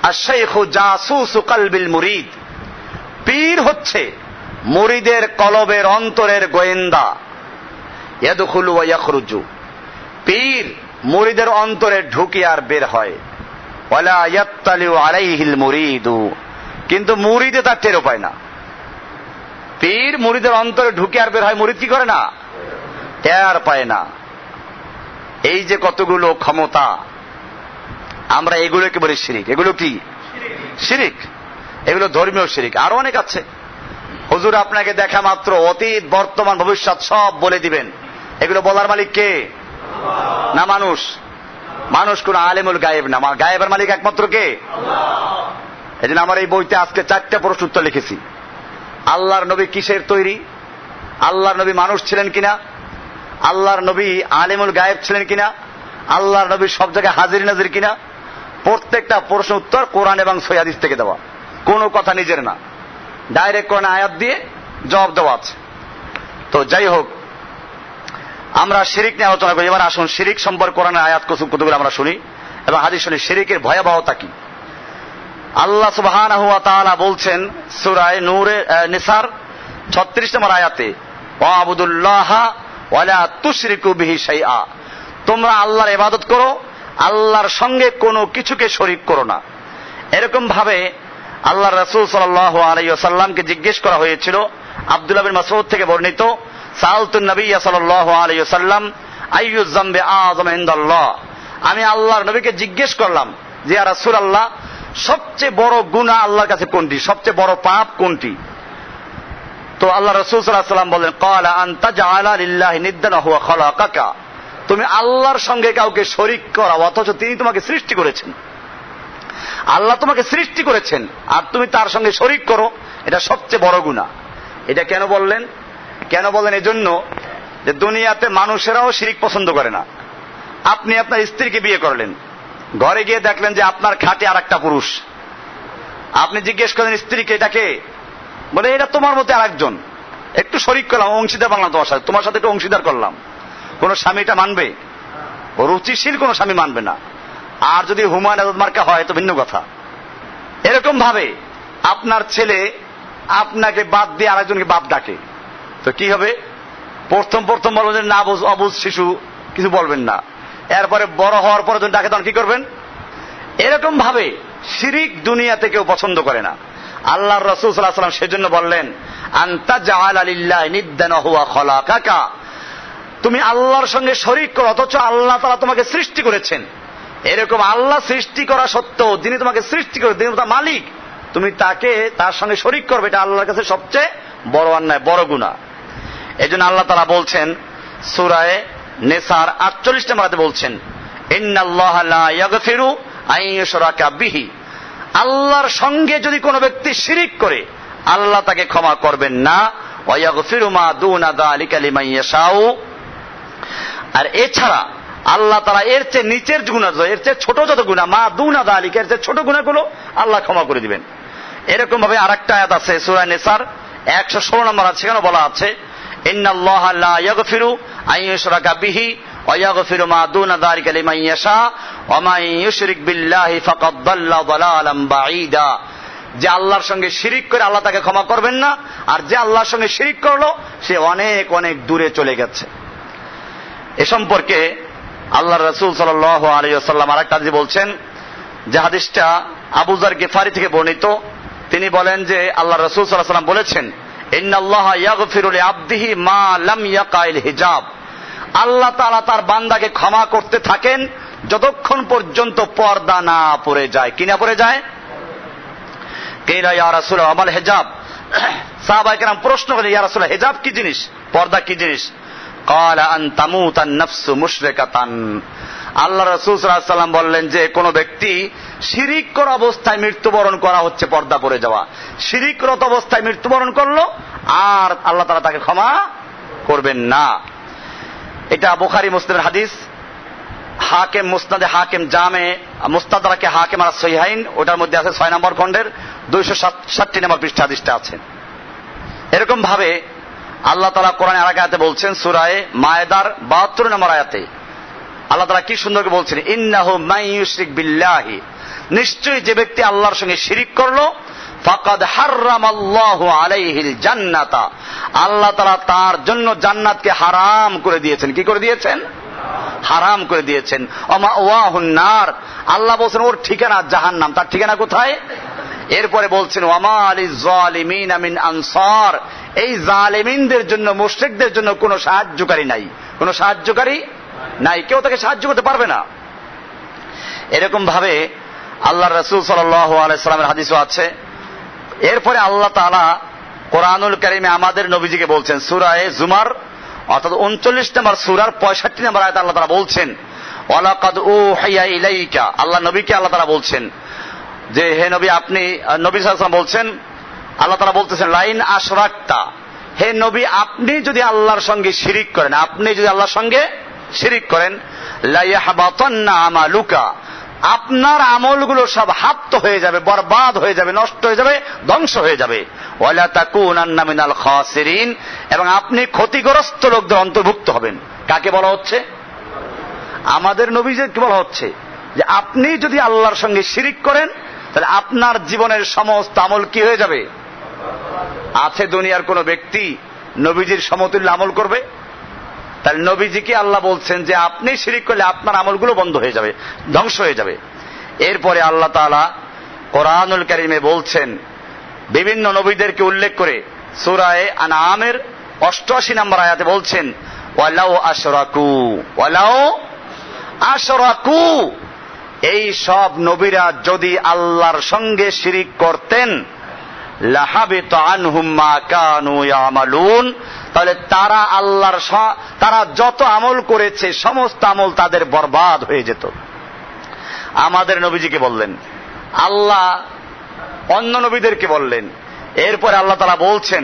আশ-শাইখু জাসুসু কলবিল মুরিদ, পীর হচ্ছে মুরিদের কলবের অন্তরের গোয়েন্দা। ইয়াদখুলু ওয়া ইয়াখরুজু, পীর মুরিদের অন্তরে ঢুকে আর বের হয়। ওয়ালা ইয়াত্তালিউ আলাইহিল মুরিদু, কিন্তু মুরিদে তার টের পায় না। পীর মুরিদের অন্তরে ঢুকে আর বের হয়, মুরিদ কি করে না? টের পায় না। এই যে কতগুলো ক্ষমতা, আমরা এগুলোকে বলি শিরিক। এগুলো কি শিরিক? এগুলো ধর্মীয় শিরিক। আরো অনেক আছে। হুজুর আপনাকে দেখা মাত্র অতীত বর্তমান ভবিষ্যৎ সব বলে দিবেন। এগুলো বলার মালিক কে? না মানুষ। মানুষ কোন আলেমুল গায়েব না, গায়েবের মালিক একমাত্র কে? এই জন্য আমার এই বইতে আজকে 4টা প্রশ্ন উত্তর লিখেছি। আল্লাহর নবী কিসের তৈরি? আল্লাহর নবী মানুষ ছিলেন কিনা? আল্লাহর নবী আলেমুল গায়েব ছিলেন কিনা? আল্লাহর নবী সব জায়গায় হাজির নাজির কিনা? প্রত্যেকটা প্রশ্ন উত্তর কোরআন এবং সহিহ হাদিস থেকে দেওয়া, কোনো কথা নিজের না, ডাইরেক্ট কোরআন আয়াত দিয়ে জবাব দেওয়া আছে। তো যাই হোক, আমরা শিরিক নিয়ে আলোচনা করি। এবার আসুন শিরিক সম্পর্কে কোরআনের আয়াত কতগুলো আমরা শুনি এবং হাদিস শুনি। শিরিকের ভয়াবহতা কি? আল্লাহ সুবহানাহু ওয়া তাআলা বলছেন সূরা নিসার 36 নম্বর আয়াতে, ওয়াবুদুল্লাহা ওয়া লা তুশরিকু বিহি শাইআ, তোমরা আল্লাহর ইবাদত করো, আল্লাহর সঙ্গে কোনো কিছুকে শরীক করো না। এরকম ভাবে আল্লাহ রাসূল সাল্লাল্লাহু আলাইহি ওয়াসাল্লামকে জিজ্ঞেস করা হয়েছিল, আব্দুল্লাহ বিন মাসউদ থেকে বর্ণিত, সাআলতুন নবী সাল্লাল্লাহু আলাইহি ওয়াসাল্লাম আইয়ু যামবি আযম ইনদাল্লাহ, আমি আল্লাহর নবীকে জিজ্ঞেস করলাম যে ইয়া রাসূলুল্লাহ, সবচেয়ে বড় গুনাহ আল্লাহর কাছে কোনটি, সবচেয়ে বড় পাপ কোনটি? তো আল্লাহ রাসূল সাল্লাল্লাহু আলাইহি ওয়াসাল্লাম বললেন, ক্বালা আনতা জাআলা লিল্লাহি নিদ্দান ওয়া হুয়া খালাকাকা, তুমি আল্লাহর সঙ্গে কাউকে শরীক করা অথচ তিনি তোমাকে সৃষ্টি করেছেন। আল্লাহ তোমাকে সৃষ্টি করেছেন আর তুমি তার সঙ্গে শরীক করো, এটা সবচেয়ে বড় গুনাহ। এটা কেন বললেন? কেন বলেন? এজন্য যে দুনিয়াতে মানুষেরাও শিরিক পছন্দ করে না। আপনি আপনার স্ত্রীকে বিয়ে করলেন, ঘরে গিয়ে দেখলেন যে আপনার খাটে আর একটা পুরুষ। আপনি জিজ্ঞেস করেন স্ত্রীকে, এটাকে? বলে এটা তোমার মতো আরেকজন, একটু শরীক করলাম, অংশীদার বাংলাম তোমার সাথে একটু অংশীদার করলাম। কোন স্বামী এটা মানবে? রুচিশীল কোন স্বামী মানবে না। আর যদি হুমায়ুন আজাদ মার্কা হয় তো ভিন্ন কথা। এরকম ভাবে আপনার ছেলে আপনাকে বাদ দিয়ে আরেকজনকে বাপ ডাকে, তো কি হবে? প্রথম বলবেন না, অবুঝ শিশু, কিছু বলবেন না। এরপরে বড় হওয়ার পরে যখন ডাকে তখন কি করবেন? এরকম ভাবে শিরিক দুনিয়াতে কেউ পছন্দ করে না। আল্লাহর রাসূল সাল্লাল্লাহু আলাইহি ওয়াসাল্লাম সেজন্য বললেন, আনতা জাআলা লিল্লাহি নিদ্দান ওয়া হুয়া খালাকাকা, তুমি আল্লাহর সঙ্গে শরীক করো অথচ আল্লাহ তাআলা তোমাকে সৃষ্টি করেছেন। এরকম আল্লাহ সৃষ্টি করা সত্ত্বেও যিনি তোমাকে সৃষ্টি করে, তিনি তার মালিক, তুমি তাকে তার সঙ্গে শরীক করবে, এটা আল্লাহর কাছে সবচেয়ে বড় অন্যায়, বড় গুনাহ। এজন্য আল্লাহ তাআলা বলছেন সূরা নিসার 48 নম্বর আয়াতে বলছেন, ইন্নাল্লাহা লা ইয়াগফিরু আন ইউশরাকা বিহি, আল্লাহর সঙ্গে যদি কোনো ব্যক্তি শিরিক করে আল্লাহ তাকে ক্ষমা করবেন না। ওয়া ইয়াগফিরু মা দুনা যালিকা লিমান ইয়াশাউ, আর এছাড়া আল্লাহ তাআলা এর চেয়ে নিচের গুনাহ, এর চেয়ে ছোট যত গুনাহ, মা দুনা যালিকা, এর চেয়ে ছোট গুনাহগুলো আল্লাহ ক্ষমা করে দিবেন। এরকম ভাবে আরেকটা আয়াত আছে সূরা নিসার 116 নম্বর আছে, সেখানে বলা আছে, ইন্নাল্লাহা লা ইয়াগফিরু আন ইউশরাকা বিহি ওয়া ইয়াগফিরু মা দুনা যালিকা লিমান ইয়াশা ওয়া মান ইউশরিক বিল্লাহি ফাকাদ দাল্লা দালালাম বাঈদা, যে আল্লাহর সঙ্গে শিরিক করে আল্লাহ তাকে ক্ষমা করবেন না, আর যে আল্লাহর সঙ্গে শিরিক করলো সে অনেক অনেক দূরে চলে গেছে। এ সম্পর্কে আল্লাহর রাসূল সাল্লাল্লাহু আলাইহি ওয়াসাল্লাম আরেকটা হাদিস বলছেন, যে হাদিসটা আবু যার গিফারি থেকে বর্ণিত। তিনি বলেন যে আল্লাহর রাসূল সাল্লাল্লাহু আলাইহি ওয়াসাল্লাম বলেছেন, ইন্নাল্লাহা ইয়াগফিরু লিআবদিহি মা লাম ইয়াকাইল হিজাব, আল্লাহ তাআলা তার বান্দাকে ক্ষমা করতে থাকেন যতক্ষণ পর্যন্ত পর্দা না পড়ে যায়। কি না পড়ে যায়? কিলা ইয়া রাসূলুল্লাহ আমাল হিজাব, সাহাবায়ে কেরাম প্রশ্ন করলেন, ইয়া রাসূলুল্লাহ হিজাব কি জিনিস, পর্দা কি জিনিস? ক্বালা আন তামুতান নাফসু মুশরিকাতান, আল্লাহ রাসূল সাল্লাল্লাহু আলাইহি ওয়াসাল্লাম বললেন যে কোন ব্যক্তি শিরিক করা অবস্থায় মৃত্যুবরণ করা হচ্ছে পর্দা পড়ে যাওয়া, শিরিকরত অবস্থায় মৃত্যুবরণ করলো আর আল্লাহ তাআলা তাকে ক্ষমা করবেন না। এটা বুখারী মুসলিমের হাদিস, হাকিম মুসনাদে হাকিম জামে মুস্তাদরাকে হাকিম আলা সহিহাইন ওটার মধ্যে আছে 6 নম্বর খণ্ডের 260 নম্বর পৃষ্ঠা হাদিসটা আছে। এরকম ভাবে আল্লাহ তাআলা কোরআনে আরেক আয়াতে বলছেন, সূরা মায়েদার 72 নম্বর আয়াতে আল্লাহ তাআলা কি সুন্দর করে বলছেন, ইন্নাহু মান ইউশরিক বিল্লাহি, নিশ্চয়ই যে ব্যক্তি আল্লাহর সঙ্গে শিরিক করলো, ফাকাদ হাররামাল্লাহু আলাইহিল জান্নাতা, আল্লাহ তাআলা তার জন্য জান্নাতকে হারাম করে দিয়েছেন। কি করে দিয়েছেন? হারাম করে দিয়েছেন। ওমা ওয়াহুন নার, আল্লাহ বলছেন ওর ঠিকানা জাহান্নাম। তার ঠিকানা কোথায়? এরপরে বলছেন ওয়ামা লিজ জালিমিনা মিন আনসার, এই জালেমিনদের জন্য, মুশরিকদের জন্য কোনো সাহায্যকারী নাই, কোনো সাহায্যকারী নাই, কেউ তাকে সাহায্য করতে পারবে না। এরকম ভাবে আল্লাহর রাসূল সাল্লাল্লাহু আলাইহি সাল্লামের হাদিসও আছে। এরপরে আল্লাহ তাআলা কোরআনুল কারীমে আমাদের নবীজিকে বলছেন, সূরা জুমার অর্থাৎ 39 নম্বর সূরার 65 নম্বর আয়াতে আল্লাহ তাআলা বলছেন, ওয়ালাকাদ উহিয়া ইলাইকা, আল্লাহ নবীকে আল্লাহ তাআলা বলছেন যে হে নবী, আপনি নবী সাল্লাল্লাহু আলাইহি ওয়াসাল্লাম বলছেন, আল্লাহ তাআলা বলতেছেন লাইন আশরাকতা, হে নবী আপনি যদি আল্লাহর সঙ্গে শিরিক করেন, আপনি যদি আল্লাহর সঙ্গে শিরিক করেন, লা ইয়াহবাতান্না আমালুকা, আপনার আমলগুলো সব হাত হয়ে যাবে, বরবাদ হয়ে যাবে, নষ্ট হয়ে যাবে, ধ্বংস হয়ে যাবে। ওয়ালা তাকুনান্না মিনাল খাসিরিন, এবং আপনি ক্ষতিগ্রস্ত লোকদের অন্তর্ভুক্ত হবেন। কাকে বলা হচ্ছে? আমাদের নবীকে বলা হচ্ছে যে আপনি যদি আল্লাহর সঙ্গে শিরিক করেন তাহলে আপনার জীবনের সমস্ত আমল কি হয়ে যাবে? আছে দুনিয়ার কোন ব্যক্তি নবীজির সমতুল্য আমল করবে? তাহলে নবীজিকে আল্লাহ বলছেন যে আপনি শিরিক করলে আপনার আমলগুলো বন্ধ হয়ে যাবে, ধ্বংস হয়ে যাবে। এরপরে আল্লাহ তাআলা কোরআনুল কারীমে বলছেন, বিভিন্ন নবীদেরকে উল্লেখ করে সূরা আনআমের 88 নম্বর আয়াতে বলছেন, ওয়ালাউ আশরাকু, এই সব নবীরা যদি আল্লাহর সঙ্গে শিরিক করতেন, লাহাবিতা আনহুম মা কানু ইয়ামালুন, তাহলে তারা যত আমল করেছে সমস্ত আমল তাদের বরবাদ হয়ে যেত। আমাদের নবীজিকে বললেন, আল্লাহ অন্য নবীদেরকে বললেন। এরপরে আল্লাহ তাআলা বলছেন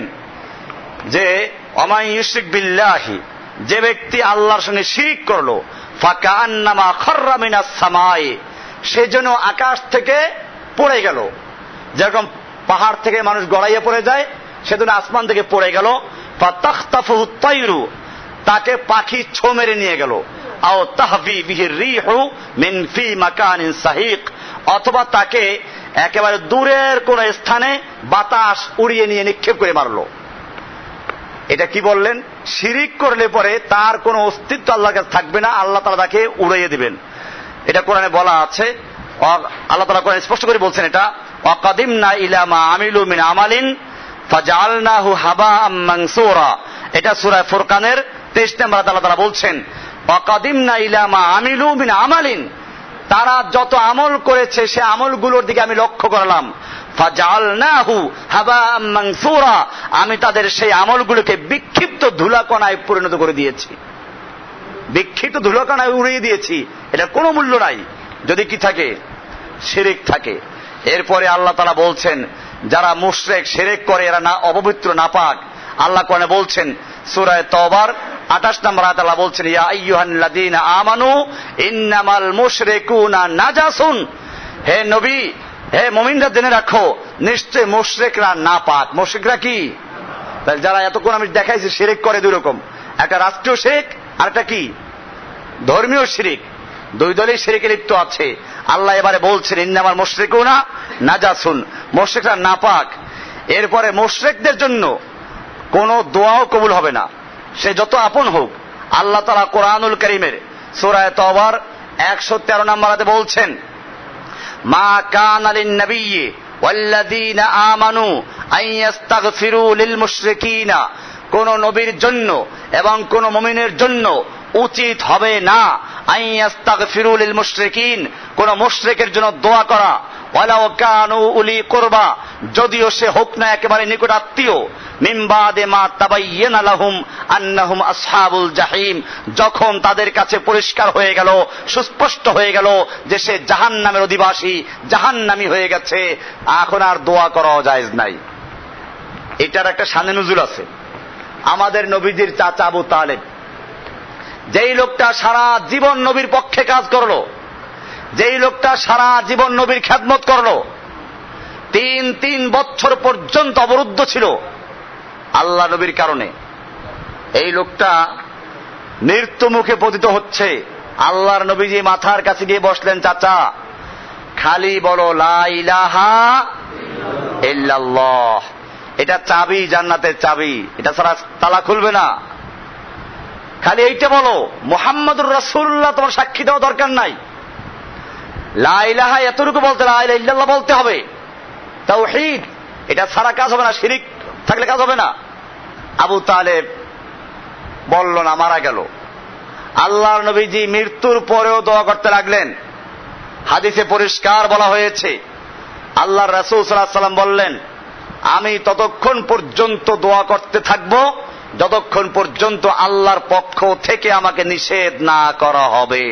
যে ওমান ইউশরিক বিল্লাহি, যে ব্যক্তি আল্লাহর সঙ্গে শিরিক করলো, ফাকান্নামা খাররা মিনাস সামাই, সে যেন আকাশ থেকে পড়ে গেল। যেরকম পাহাড় থেকে মানুষ গড়াইয়ে পড়ে যায়, সেজন্য আসমান থেকে পড়ে গেল। ফাতাখতাফুহু তায়রু, তাকে পাখি ছো মেরে নিয়ে গেল। আও তাহবি বিহির রিহু মিন ফি মাকানিন সাহিক, অথবা তাকে একেবারে দূরের কোন স্থানে বাতাস উড়িয়ে নিয়ে নিক্ষেপ করে মারলো। এটা কি বললেন? শিরিক করলে পরে তার কোনো অস্তিত্ব আল্লাহর কাছে থাকবে না, আল্লাহ তাআলা তাকে উড়িয়ে দিবেন। এটা কোরআনে বলা আছে। আল্লাহ তাআলা কোরআনে স্পষ্ট করে বলছেন এটা, ওয়াকাদিমনা ইলা মা আমিলু মিন আমালিন ফাজআলনাহু হাবাআম মানসুরা। এটা সূরা ফুরকানের 23 নম্বর আয়াতে আল্লাহ তাআলা বলছেন, ওয়াকাদিমনা ইলা মা আমিলু মিন আমালিন, তারা যত আমল করেছে সে আমলগুলোর দিকে আমি লক্ষ্য করলাম। ফাজআলনাহু হাবাআম মানসুরা, আমি তাদের সেই আমলগুলোকে বিক্ষিপ্ত ধুলাকণায় পরিণত করে দিয়েছি, বিক্ষিপ্ত ধুলাকণায় উড়িয়ে দিয়েছি। এটা কোনো মূল্য নাই যদি কি থাকে? শিরিক থাকে। এরপরে আল্লাহ তাআলা বলছেন, যারা মুশরিক শিরিক করে এরা না অপবিত্র, নাপাক। আল্লাহ কোরআনে বলছেন সূরা তওবার 28 নম্বর আয়াতে আল্লাহ বলছেন, ইয়া আইয়ুহাল্লাযীনা আমানু ইন্নামাল মুশরিকুনা নাজাসুন, হে নবী, হে মুমিনরা জেনে রাখো, নিশ্চয় মুশরিকরা নাপাক। মুশরিকরা কি? তাহলে যারা এতক্ষণ আমি দেখাইছি শিরিক করে দুই রকম, একটা রাষ্ট্রীয় শিরিক আর একটা কি ধর্মীয় শিরিক। দুই দলই শিরিকে লিপ্ত আছে। আল্লাহ এবারে বলছেন ইন্নামাল মুশরিকুনা নাজাসুন, মুশরিকরা নাপাক। এরপরে মুশরিকদের জন্য কোনো দোয়াও কবুল হবে না, সে যত আপন হোক। আল্লাহ তাআলা কোরআনুল কারীমের সূরা তওবার 113 নম্বর আয়াতে বলছেন, মা কানা লিন নাবিয়্যি ওয়াল্লাযীনা আমানু আন ইস্তাগফিরু লিল মুশরিকিনা, কোন নবীর জন্য এবং কোন মুমিনের জন্য উচিত হবে না আন ইস্তাগফিরু লিল মুশরিকিন, কোন মুশরিকের জন্য দোয়া করা, ওয়ালাউ কানু উলি কুরবা, যদিও সে হোক না একেবারে নিকট আত্মীয়, মিন বাদে মা তাবায়্যানা লাহুম আন্নাহুম আসহাবুল জাহিম, যখন তাদের কাছে পরিষ্কার হয়ে গেল, সুস্পষ্ট হয়ে গেল যে সে জাহান্নামের অধিবাসী, জাহান্নামী হয়ে গেছে, এখন আর দোয়া করাও জায়েজ নাই। এটার একটা শানে নুজুল আছে। আমাদের নবীজির চাচা আবু তালেব, যেই লোকটা সারা জীবন নবীর পক্ষে কাজ করলো, যেই লোকটা সারা জীবন নবীর খেদমত করলো, 3 বছর পর্যন্ত অবরুদ্ধ ছিল আল্লাহ নবীর কারণে, এই লোকটা মৃত্যু মুখে পতিত হচ্ছে। আল্লাহর নবীজি মাথার কাছে গিয়ে বসলেন, চাচা খালি বলো লা ইলাহা ইল্লাল্লাহ, এটা চাবি, জান্নাতের চাবি, এটা ছাড়া তালা খুলবে না। খালি এইটা বলো, মুহাম্মদুর রাসূলুল্লাহ তোমার সাক্ষী দেওয়া দরকার নাই, লা ইলাহা এতটুকু বলতে, লা ইলাহা ইল্লাল্লাহ বলতে হবে, তাওহীদ, এটা ছাড়া কাজ হবে না, শিরিক থাকলে কাজ হবে না। আবু তালেব বলল না, মারা গেল। আল্লাহর নবীজি মৃত্যুর পরেও দোয়া করতে লাগলেন। হাদিসে পরিষ্কার বলা হয়েছে, আল্লাহর রাসূল সাল্লাল্লাহু আলাইহি ওয়াসাল্লাম বললেন, আমি ততক্ষণ পর্যন্ত দোয়া করতে থাকব যতক্ষণ পর্যন্ত আল্লাহর পক্ষ থেকে আমাকে নিষেধ না করা হবে।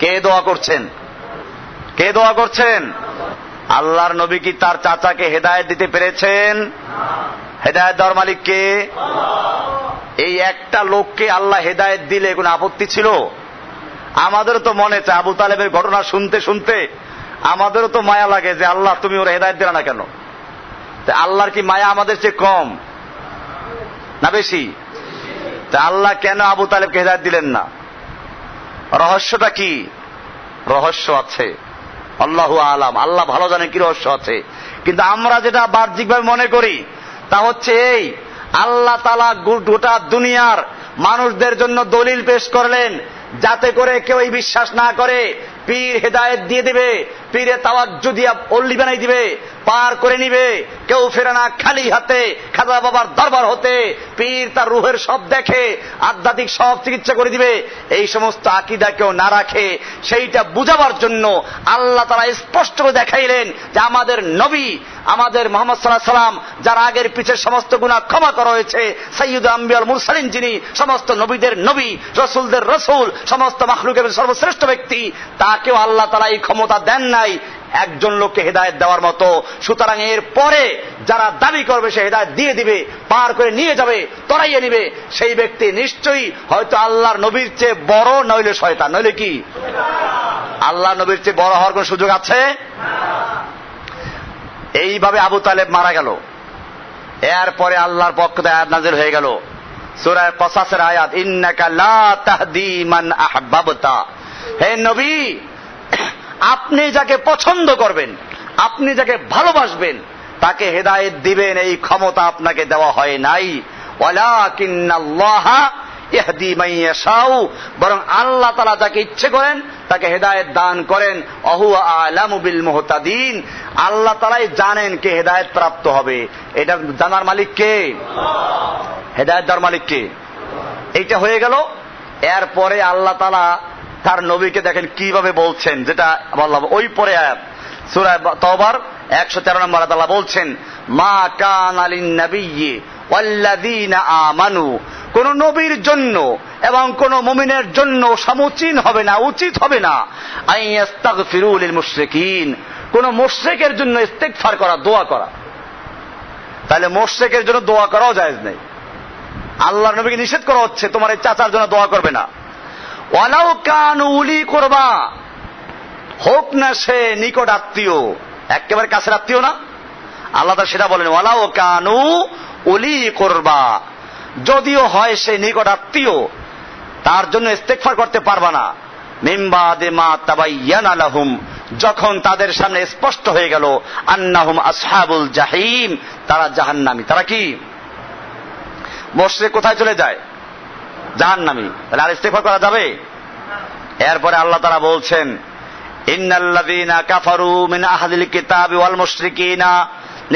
কে দোয়া করছেন? কে দোয়া করছেন? আল্লাহর নবী কি তার চাচাকে হেদায়েত দিতে পেরেছেন? হেদায়েত দেওয়ার মালিক কে? এই একটা লোককে আল্লাহ হেদায়েত দিলে কোনো আপত্তি ছিল? আমাদেরও তো মনে চায়, আবু তালেবের ঘটনা শুনতে শুনতে আমাদেরও তো মায়া লাগে যে আল্লাহ তুমি ওরা হেদায়েত দিলে না কেন? আল্লাহর কি মায়া আমাদের চেয়ে কম না বেশি? তা আল্লাহ কেন আবু তালেবকে হেদায়েত দিলেন না? রহস্যটা কি? রহস্য আছে, আল্লাহু আলাম, আল্লাহ ভালো জানেন কি রহস্য আছে। কিন্তু আমরা যেটা বাহ্যিকভাবে মনে করি তা হচ্ছে এই, আল্লাহ তাআলা গোটা দুনিয়ার মানুষদের জন্য দলিল পেশ করলেন যাতে করে কেউ এই বিশ্বাস না করে পীর হেদায়েত দিয়ে দিবে, পীরে তাওয়াজ্জু দিয়া অল্লি বানাই দিবে, পার করে নিবে, কেউ ফেরে না খালি হাতে খাজা বাবার দরবার হতে, পীর তার রুহের সব দেখে, আধ্যাত্মিক সব চিকিৎসা করে দিবে, এই সমস্ত আকীদা কেউ না রাখে, সেইটা বুঝাবার জন্য আল্লাহ তাআলা স্পষ্ট করে দেখাইলেন যে আমাদের নবী, আমাদের মুহাম্মদ সাল্লাল্লাহু আলাইহি ওয়াসাল্লাম, যার আগের পিছের সমস্ত গুনাহ ক্ষমা করা হয়েছে, সাইয়্যিদুল আম্বিয়া ওয়াল মুরসালিন, যিনি সমস্ত নবীদের নবী, রাসূলদের রাসূল, সমস্ত মাখলুকের সর্বশ্রেষ্ঠ ব্যক্তি, তাকেও আল্লাহ তাআলা এই ক্ষমতা দেন নাই একজন লোককে হেদায়েত দেওয়ার মতো। সুতরাং এর পরে যারা দাবি করবে সে হেদায়েত দিয়ে দিবে, পার করে নিয়ে যাবে, তরাইয়ে নিবে, সেই ব্যক্তি নিশ্চয়ই হয়তো আল্লাহর নবীর চেয়ে বড়, নইলে শয়তান। নইলে কি আল্লাহর নবীর চেয়ে বড় হওয়ার কোন সুযোগ আছে? এইভাবে আবু তালেব মারা গেল। এরপরে আল্লাহর পক্ষ থেকে আয়াত নাযিল হয়ে গেল, সূরা কসাসের আয়াত, ইন্নাকা লা তাহদি মান আহবাবতা, হে নবী আপনি যাকে পছন্দ করবেন, আপনি যাকে ভালোবাসবেন তাকে হেদায়েত দিবেন, এই ক্ষমতা আপনাকে দেওয়া হয় নাই। ওয়ালাকিন্নাল্লাহা ইহদি মান ইয়াশাউ, বরং আল্লাহ তাআলা যাকে ইচ্ছে করেন তাকে হেদায়েত দান করেন। ওয়াহুয়া আ'লামু বিল মুহতাদিন, আল্লাহ তাআলাই জানেন কে হেদায়েত প্রাপ্ত হবে। এটা জানার মালিক কে? হেদায়েত দেওয়ার মালিক কে? এইটা হয়ে গেল। এরপরে আল্লাহ তাআলা তার নবীকে দেখেন কিভাবে বলছেন, যেটা বললাম ওই পরে আয়াত সূরা তাওবার 113 নম্বর আয়াত আল্লাহ বলছেন, মা কানা লিন নাবিয়্যি ওয়াল্লাযীনা আমানু, কোন নবীর জন্য এবং কোন মুমিনের জন্য সমুচীন হবে না, উচিত হবে না, আইয়াস্তাগফিরু লিল মুশরিকিন, কোন মুশরিকের জন্য ইস্তেগফার করা, দোয়া করা। তাহলে মুশরিকের জন্য দোয়া করাও জায়েজ নেই। আল্লাহর নবীকে নিষেধ করা হচ্ছে তোমার এই চাচার জন্য দোয়া করবে না। ওয়ালাউ কানু উলি কুরবা, হোক না সে নিকট আত্মীয়, একেবারে কাছের আত্মীয় না, আল্লাহ তাআলা সেটা বলেন, ওয়ালাউ কানু উলি কুরবা, যদিও হয় সে নিকট আত্মীয়, তার জন্য ইস্তেগফার করতে পারবা না। মিন বাদে মা তাবায়্যানা লাহুম, যখন তাদের সামনে স্পষ্ট হয়ে গেল, আন্নাহুম আসহাবুল জাহিম, তারা জাহান্নামী। তারা কি? মুশরিক কোথায় চলে যায়? জাহান্নামী। তাহলে আর ইস্তেগফার করা যাবে? এরপরে আল্লাহ তাআলা বলছেন, ইন্নাল্লাযীনা কাফারু মিন আহলিল কিতাবি ওয়াল মুশরিকিনা,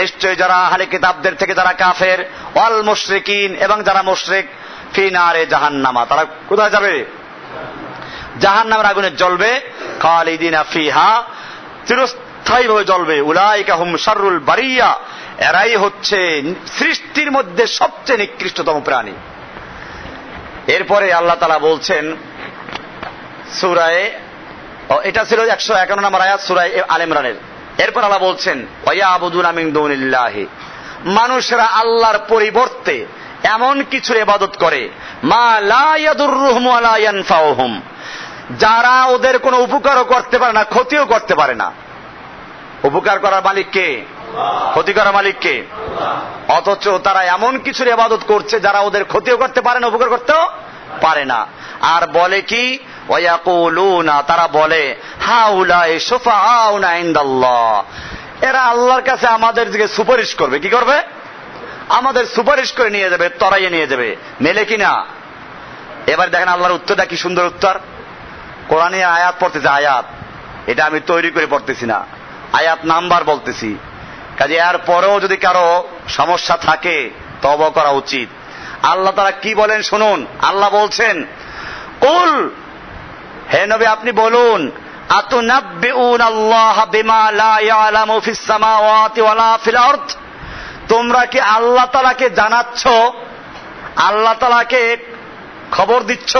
নিশ্চয় যারা আহলে কিতাবদের থেকে যারা কাফের, ওয়াল মুশরিকিন এবং যারা মুশরিক, ফি নারে জাহান্নামা, তারা কোথায় যাবে? জাহান্নামের আগুনে জ্বলবে, খালিদিনা ফিহা, স্থায়ীভাবে জ্বলবে। উলাইকা হুম শাররুল বারিয়া, এরাই হচ্ছে সৃষ্টির মধ্যে সবচেয়ে নিকৃষ্টতম প্রাণী। এরপরে আল্লাহ তাআলা বলছেন সূরায়ে, এটা ছিল 151 নম্বর আয়াত সূরা আলে ইমরানের। এরপর আল্লাহ বলছেন ওয়ায়াবুদুনা মিন দুনিল্লাহি, মানুষরা আল্লাহর পরিবর্তে এমন কিছুর ইবাদত করে মা লা ইয়াদুররুহুম ওয়া লা ইয়ানফাউহুম, যারা ওদের কোনো উপকারও করতে পারে না, ক্ষতিও করতে পারে না। উপকার করার মালিক কে? ক্ষতি করার মালিক কে? অথচ তারা এমন কিছুর ইবাদত করছে যারা ওদের ক্ষতিও করতে পারে না, উপকার করতেও পারে না। আর বলে কি? ওয়ায়াকুলুনা, তারা বলে হাউলাই শুফাআউনা ইনদাল্লাহ, এরা আল্লাহর কাছে আমাদের দিকে সুপারিশ করবে। কি করবে? আমাদের সুপারিশ করে নিয়ে যাবে, তরাইয়ে নিয়ে যাবে। মেলে কিনা? এবার দেখেন আল্লাহর উত্তরটা কি সুন্দর উত্তর। কোরআনে আয়াত পড়তেছে, আয়াত, এটা আমি তৈরি করে পড়তেছি না, আয়াত নাম্বার বলতেছি। কাজে এর পরেও যদি কারো সমস্যা থাকে তওবা করা উচিত। আল্লাহ তাআলা কি বলেন শুনুন। আল্লাহ বলছেন কুল, হে নবী আপনি বলুন, আতুনাব্বিউনাল্লাহা বিমা লা ইয়ালামু ফিস সামাওয়াতি ওয়ালা ফিল আরদ, তোমরা কি আল্লাহ তাআলাকে জানাচ্ছ, আল্লাহ তাআলাকে খবর দিচ্ছ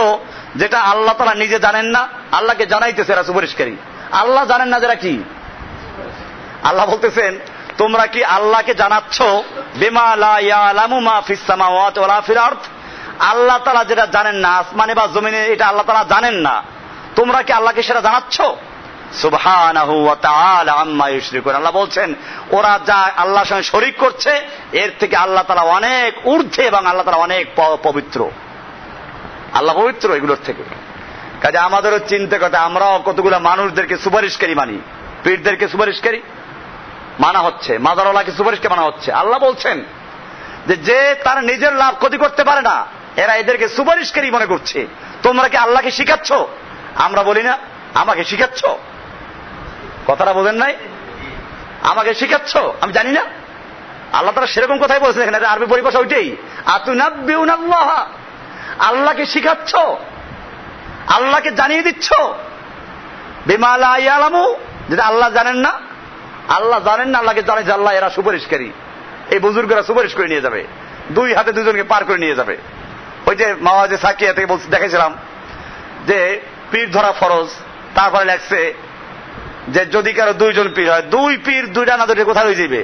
যেটা আল্লাহ তাআলা নিজে জানেন না? আল্লাহকে জানাইতেছে এরা সুপারিশকারী, আল্লাহ জানেন না যেটা কি? আল্লাহ বলতেছেন তোমরা কি আল্লাহকে জানাচ্ছ বিমা লা ইয়ালামু মা ফিস সামাওয়াতি ওয়ালা ফিল আরদ, আল্লাহ তাআলা যেটা জানেন না আসমানে বা জমিনে, এটা আল্লাহ তাআলা জানেন না, তোমরা কি আল্লাহকে সেটা জানাচ্ছ? সুবহানাহু ওয়া তাআলা আম্মা ইউশরিকুন, আল্লাহ বলছেন ওরা যা আল্লাহর সঙ্গে শরীক করছে এর থেকে আল্লাহ তাআলা অনেক ঊর্ধ্বে এবং আল্লাহ তাআলা অনেক পবিত্র। আল্লাহ পবিত্র এগুলোর থেকে। কাজে আমাদেরও চিন্তা করতে, আমরাও কতগুলো মানুষদেরকে সুপারিশকারী মানি, পীরদেরকে সুপারিশকারী মানা হচ্ছে, মাজারওয়ালাকে সুপারিশকে মানা হচ্ছে। আল্লাহ বলছেন যে তার নিজের লাভ ক্ষতি করতে পারে না, এরা এদেরকে সুপারিশকারী মনে করছে। তোমরা কি আল্লাহকে শিখাচ্ছ? আমরা বলি না আমাকে শিখাচ্ছ, কথাটা বোঝেন নাই? আমাকে শিখাচ্ছ, আমি জানি না। আল্লাহ তাআলা সেরকম কথাই বলছেন এখানে, আরবি পরিভাষা ওইটাই, আতুনাব্বিউনাল্লাহ, আল্লাহকে শিখাচ্ছ, আল্লাহকে জানিয়ে দিচ্ছ বিমা লা ইয়ালামু, যেটা আল্লাহ জানেন না। আল্লাহ জানেন না, আল্লাহকে জানে যে আল্লাহ এরা সুপারিশকারী, এই বুজুর্গরা সুপারিশ করে নিয়ে যাবে, দুই হাতে দুজনকে পার করে নিয়ে যাবে। ওই যে মাওয়াজে সাকিয়া থেকে দেখেছিলাম যে পীর ধরা ফরজ, তারপরে লেখছে যে যদি কারো দুইজন পীর হয়, দুই পীর দুই ডানা ধরে কোথায় হয়ে যাবে?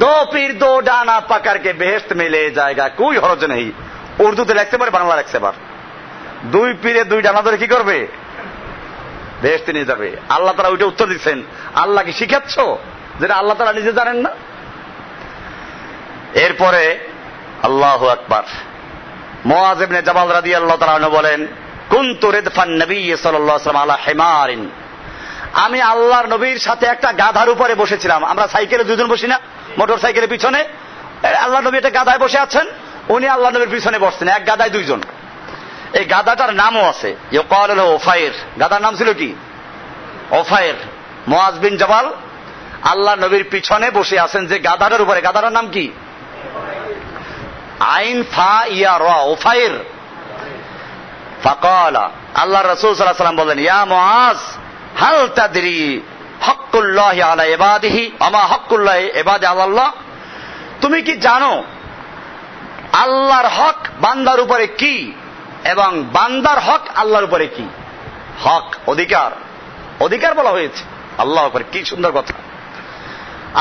দো পীর দো ডানা পাকারকে বেহেশত মিলে জায়গা কোই হরজ নেই। উর্দুতে লিখতে পারে, বাংলা লিখতে পারে। দুই পীরে দুই ডানা ধরে কি করবে? বেহেশতে নিয়ে যাবে। আল্লাহ তাআলা ওইটা উত্তর দিচ্ছেন, আল্লাহকে শিখাচ্ছ যেটা আল্লাহ তাআলা নিজে জানেন না। এরপরে আল্লাহু আকবার, মুআয ইবনে জাবাল রাদিয়াল্লাহু তাআলা আনহু বলেন কুনতু রিদফান নবী সাল্লাল্লাহু আলাইহি ওয়াসাল্লাম আলা হিমারিন, আমি আল্লাহর নবীর সাথে একটা গাধার উপরে বসেছিলাম। আমরা সাইকেলে দুজন বসি না, মোটর সাইকেলের পিছনে, আল্লাহ নবী একটা গাধায় বসে আছেন, উনি আল্লাহ নবীর পিছনে বসছেন, এক গাধায় দুইজন। এই গাধাটার নামও আছে, ইউকালু লাহু ওফাইর, গাধার নাম ছিল কি? ওফাইর। মুআয বিন জাবাল আল্লাহ নবীর পিছনে বসে আছেন যে গাধাটার উপরে, গাধাটার নাম কি? আইন ফা ইয়া রা, ওফাইর। ফাকালা, আল্লাহ রাসূল সাল্লাল্লাহু আলাইহি ওয়াসাল্লাম বলেন ইয়া মুআয হাল তাদরি হক্কুল্লাহি আলা ইবাদিহি ওয়া মা হক্কুল্লাহি ইবাদি আলাল্লাহ, তুমি কি জানো আল্লাহর হক বান্দার উপরে কি এবং বান্দার হক আল্লাহর উপরে কি? হক অধিকার, অধিকার বলা হয়েছে আল্লাহর উপরে। কি সুন্দর কথা।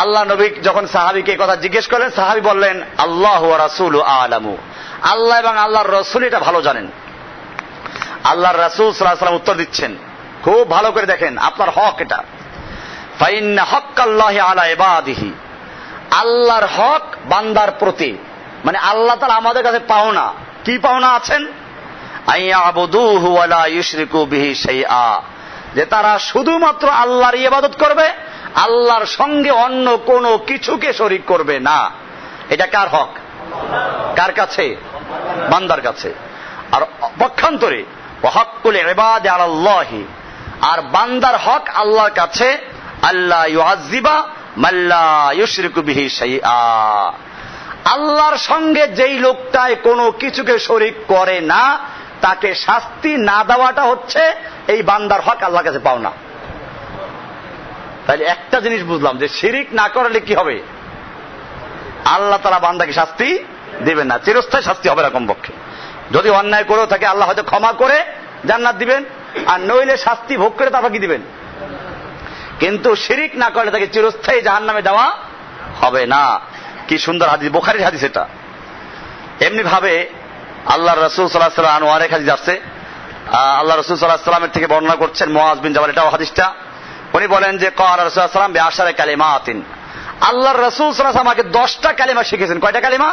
আল্লাহ নবী যখন সাহাবীকে কথা জিজ্ঞেস করলেন, সাহাবী বললেন আল্লাহু ওয়া রাসূলু আ'লামু, আল্লাহ এবং আল্লাহর রাসূল এটা ভালো জানেন। আল্লাহর রাসূল সাল্লাল্লাহু আলাইহি ওয়াসাল্লাম উত্তর দিচ্ছেন, খুব ভালো করে দেখেন, আপনার হক এটা। ফাইন্না হক্কাল্লাহি আলা ইবাদিহি, আল্লাহর হক বান্দার প্রতি, মানে আল্লাহ তাআলা আমাদের কাছে পাওনা, কি পাওনা আছেন? আইয়াবুদুহু ওয়া লা ইউশরিকু বিহি শাইআ, যে তারা শুধুমাত্র আল্লাহর ইবাদত করবে, আল্লাহর সঙ্গে অন্য কোনো কিছুকে শরীক করবে না। এটা কার হক? কার কাছে? বান্দার কাছে। আর পক্ষান্তরে ওয়া হক্কুল ইবাদি আলাল্লাহি, আর বান্দার হক আল্লাহর কাছে আল্লাহ ইউআযযিবা মান লা ইউশরিকু বিহি শাইআ, আল্লাহর সঙ্গে যেই লোকটায় কোনো কিছুকে শরীক করে না তাকে শাস্তি না দেওয়াটা হচ্ছে এই বান্দার হক আল্লাহর কাছে পাওনা। তাহলে একটা জিনিস বুঝলাম যে শিরিক না করলে কি হবে, আল্লাহ তাআলা বান্দাকে শাস্তি দিবেন না, চিরস্থায়ী শাস্তি হবে না কমপক্ষে। যদি অন্যায় করেও থাকে আল্লাহ হয়তো ক্ষমা করে জান্নাত দিবেন, আর নইলে শাস্তি ভোগ করে তারপর কি দিবেন। কিন্তু শিরিক না করলে তাকে চিরস্থায়ী জাহান্নামে দেওয়া হবে না। কি সুন্দর হাদিস, বুখারীর হাদিস এটা। এমনি ভাবে আল্লাহ রাসূল সাল্লাল্লাহু আলাইহি ওয়াসাল্লাম আরেক হাদিস আছে, আল্লাহ রাসূল সাল্লাল্লাহু আলাইহি ওয়াসাল্লামের থেকে বর্ণনা করছেন মুআজ বিন জাবাল, এটাও হাদিসটা। উনি বলেন যে ক্বালা রাসূলুল্লাহ সাল্লাল্লাহু আলাইহি ওয়াসাল্লাম বিআশারি কালিমাতিন, আল্লাহর রাসূল সাল্লাল্লাহু আলাইহি ওয়াসাল্লাম আমাকে 10টা কালিমা শিখিয়েছেন। কয়টা কালিমা?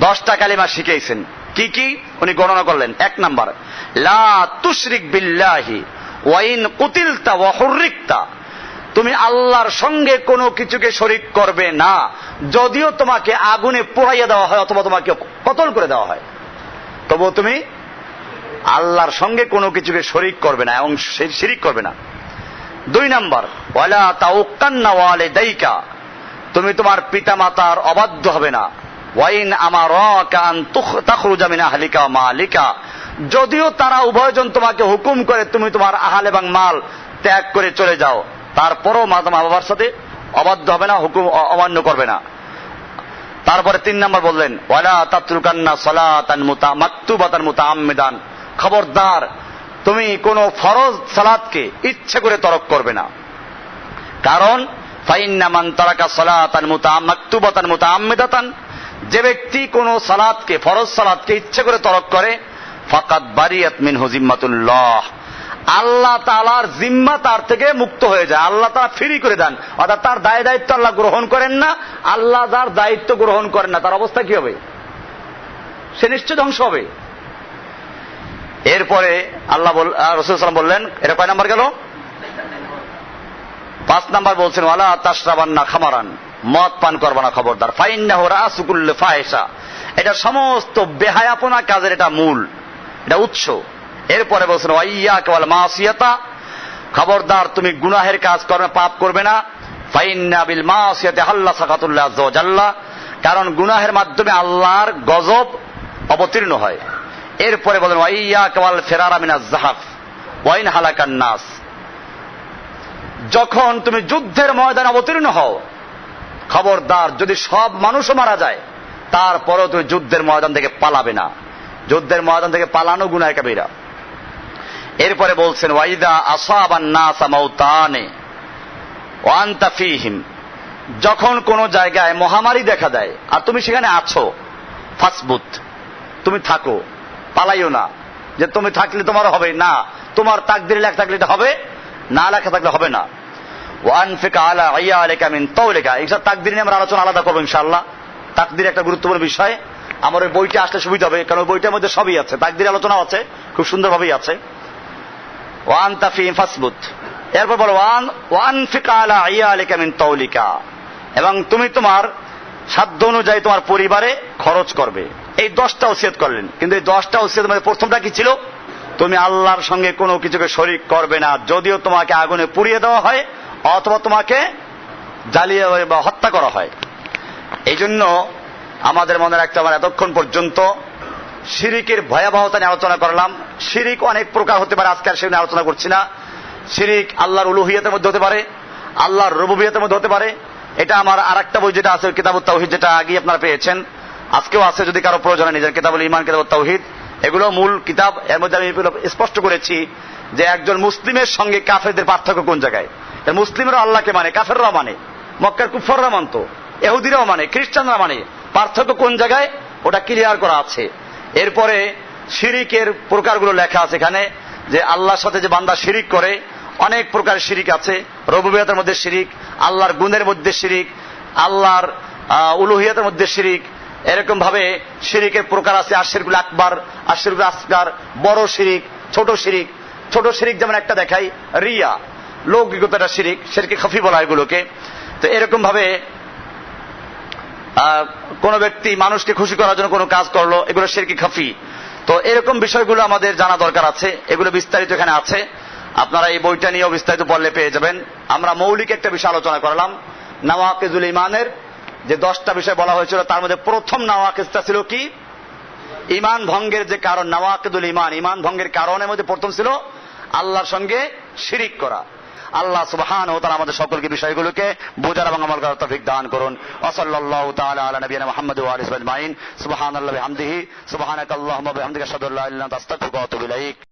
10টা কালিমা শিখিয়েছেন। কি কি উনি গণনা করলেন? 1 নাম্বার, লা তুশরিক বিল্লাহি ওয়া ইন কুতিলতা ওয়া হুররিকতা, তুমি আল্লাহর সঙ্গে কোনো কিছুকে শরীক করবে না, যদিও তোমাকে আগুনে পোড়াইয়া দেওয়া হয় অথবা তোমাকে কতল করে দেওয়া হয়, তবুও তুমি আল্লাহর সঙ্গে কোনো কিছুকে শরীক করবে না এবং শিরিক করবে না। 2 নাম্বার, ওয়ালা তাউক্কান্না ওয়ালিদাইকা, তুমি তোমার পিতামাতার অবাধ্য হবে না। ওয়াইন আমারাকা আন তাখরুজা মিন আহলিকা ওয়া মালিকা, যদিও তারা উভয়জন তোমাকে হুকুম করে তুমি তোমার আহাল এবং মাল ত্যাগ করে চলে যাও, তারপরও মা বাবার সাথে অবাধ্য হবে না, হুকুম অমান্য করবে না। তারপরে 3 নাম্বার বললেন, ওয়ালা তাতরুকান্না সালাতান মাকতুবাতান মুতাআম্মিদান, খবরদার তুমি কোন ফরজ সালাতকে ইচ্ছে করে তরক করবে না। কারণ ফাইন্না মান তারাকা সালাতান মাকতুবাতান মুতাআম্মিদাতান, যে ব্যক্তি কোন সালাতকে, ফরজ সালাতকে ইচ্ছে করে তরক করে, ফাকাদ বারিয়াত মিনহু জিম্মাতুল্লাহ, আল্লাহ তাআলার জিম্মা তার থেকে মুক্ত হয়ে যায়, আল্লাহ তাআলা ফ্রি করে দেন। অর্থাৎ তার দায় দায়িত্ব আল্লাহ গ্রহণ করেন না, আল্লাহ যার দায়িত্ব গ্রহণ করেন না তার অবস্থা কি হবে? সে নিশ্চয় ধ্বংস হবে। এরপরে আল্লাহ রাসূল সাল্লাল্লাহু বললেন, এটা কয় নাম্বার গেল? 5 নাম্বার বলছেন, ওয়ালা তাশরাবান্না খামারান, মদ পান করবা না, খবরদার। ফাইন্নাহু রাসু কুল্লি ফাহিশা, এটা সমস্ত বেহায়াপনা কাজের এটা মূল, এটা উৎস। এরপরে বলছেন, ওয়াইয়াকা ওয়াল মাসিয়াতা, খবরদার তুমি গুনাহের কাজ করবে, পাপ করবে না। ফাইন্না বিল মাসিয়াতি হাল্লা সাকাতুল্লাহ আযজা ওয়া জাল্লা, কারণ গুনাহের মাধ্যমে আল্লাহর গজব অবতীর্ণ হয়। এরপরে বলেন, ওয়াইয়াকা ওয়াল ফিরারা মিনাজ যাহাফ ওয়া ইন হালাকান নাস, যখন তুমি যুদ্ধের ময়দানে অবতীর্ণ হও, খবরদার যদি সব মানুষও মারা যায় তারপরেও তুমি যুদ্ধের ময়দান থেকে পালাবে না, যুদ্ধের ময়দান থেকে পালানো গুনাহ কাবীরা। এরপরে বলছেন, ওয়াইদা আসাবান নাসা মাউতানে ওয়া আনতা ফীহিম, যখন কোন জায়গায় মহামারী দেখা দেয় আর তুমি সেখানে আছো, ফাসবুত, তুমি থাকো, পালাইও না, যে তুমি থাকলে তোমার হবে না, তোমার তাকদীরে লেখা থাকলে এটা হবে, না লেখা থাকলে হবে না। ওয়া আনফিকা আলা আইয়ালিকা মিন তাওলিকা, এটা তাকদীর নিয়ে আমরা আলোচনা আলাদা করব ইনশাআল্লাহ। তাকদীর একটা গুরুত্বপূর্ণ বিষয়, আমার ওই বইটা আসলে সুবিধা হবে, কারণ ওই বইটার মধ্যে সবই আছে, তাকদীর আলোচনা আছে, খুব সুন্দরভাবেই আছে। ওয়া আনতা ফীহিম ফাসবুত, এরপর বলো ওয়া আনফিকা আলা আইয়ালিকা মিন তাওলিকা, এবং তুমি তোমার সাধ্য অনুযায়ী তোমার পরিবারে খরচ করবে। এই 10টা ওসিয়ত করলেন, কিন্তু এই 10টা ওসিয়তের মধ্যে প্রথমটা কি ছিল? তুমি আল্লাহর সঙ্গে কোনো কিছুকে শরীক করবে না, যদিও তোমাকে আগুনে পুড়িয়ে দেওয়া হয় অথবা তোমাকে জ্বালিয়ে বা হত্যা করা হয়। এই জন্য আমাদের মনে রাখতে হবে, এতক্ষণ পর্যন্ত শিরিকের ভয়াবহতা নিয়ে আলোচনা করলাম। শিরিক অনেক প্রকার হতে পারে, আজকে আর সেগুলো আলোচনা করছি না। শিরিক আল্লাহর উলুহিয়তের মধ্যে হতে পারে, আল্লাহর রুবুবিয়তের মধ্যে হতে পারে। এটা আমার আরেকটা বই যেটা আছে, কিতাবুত তাওহীদ, যেটা আগে আপনারা পেয়েছেন, আজকেও আছে, যদি কারো প্রয়োজন হয় নিজের কিতাবুল ঈমান, কিতাবুত তাওহীদ, এগুলো মূল কিতাব। এর মধ্যে আমি স্পষ্ট করেছি যে একজন মুসলিমের সঙ্গে কাফেরদের পার্থক্য কোন জায়গায়। মুসলিমরা আল্লাহকে মানে, কাফেররা মানে, মক্কার কুফাররা মানত, ইহুদিরাও মানে, খ্রিস্টানরা মানে, পার্থক্য কোন জায়গায় ওটা ক্লিয়ার করা আছে। এরপরে শিরিকের প্রকারগুলো লেখা আছে এখানে, যে আল্লাহর সাথে যে বান্দা শিরিক করে, অনেক প্রকার শিরিক আছে। রুবুবিয়তের মধ্যে শিরিক, আল্লাহর গুণের মধ্যে শিরিক, আল্লাহর উলুহিয়তের মধ্যে শিরিক, এরকম ভাবে শিরিকের প্রকার আছে। আশিরকুল আকবার, আশিরকুল আসগার, বড় শিরিক, ছোট শিরিক। ছোট শিরিক যেমন একটা দেখাই, রিয়া, লৌকিকতাটা শিরিক, শিরকে খাফি বলা হয় এগুলোকে। তো এরকম ভাবে কোন ব্যক্তি মানুষকে খুশি করার জন্য কোনো কাজ করলো, এগুলো শিরকে খাফি। তো এরকম বিষয়গুলো আমাদের জানা দরকার আছে, এগুলো বিস্তারিত এখানে আছে, আপনারা এই বইটা নিয়েও বিস্তারিত পড়লে পেয়ে যাবেন। আমরা মৌলিক একটা বিষয় আলোচনা করলাম, নাওয়াকিজুল ঈমানের যে 10টা বিষয় বলা হয়েছিল, তার মধ্যে প্রথম নাওয়াকিজটা ছিল কি? ঈমান ভঙ্গের যে কারণ, নাওয়াকিদুল ঈমান, ঈমান ভঙ্গের কারণের মধ্যে প্রথম ছিল আল্লাহর সঙ্গে শিরিক করা। আল্লাহ সুবহানাহু ওয়া তাআলা আমাদের সকলকে বিষয়গুলোকে বোঝার এবং আমল করার তৌফিক দান করুন। ওয়া সাল্লাল্লাহু তাআলা আলা নবিয়িনা মুহাম্মদ ওয়া আলিহি ওয়া সাহবিহি আজমাইন। সুবহানাল্লাহি ওয়া বিহামদিহি, সুবহানাকাল্লাহুম্মা ওয়া বিহামদিকা আশহাদু আল্লা ইলাহা ইল্লা আনতা আস্তাগফিরুকা ওয়া আতুবু ইলাইক।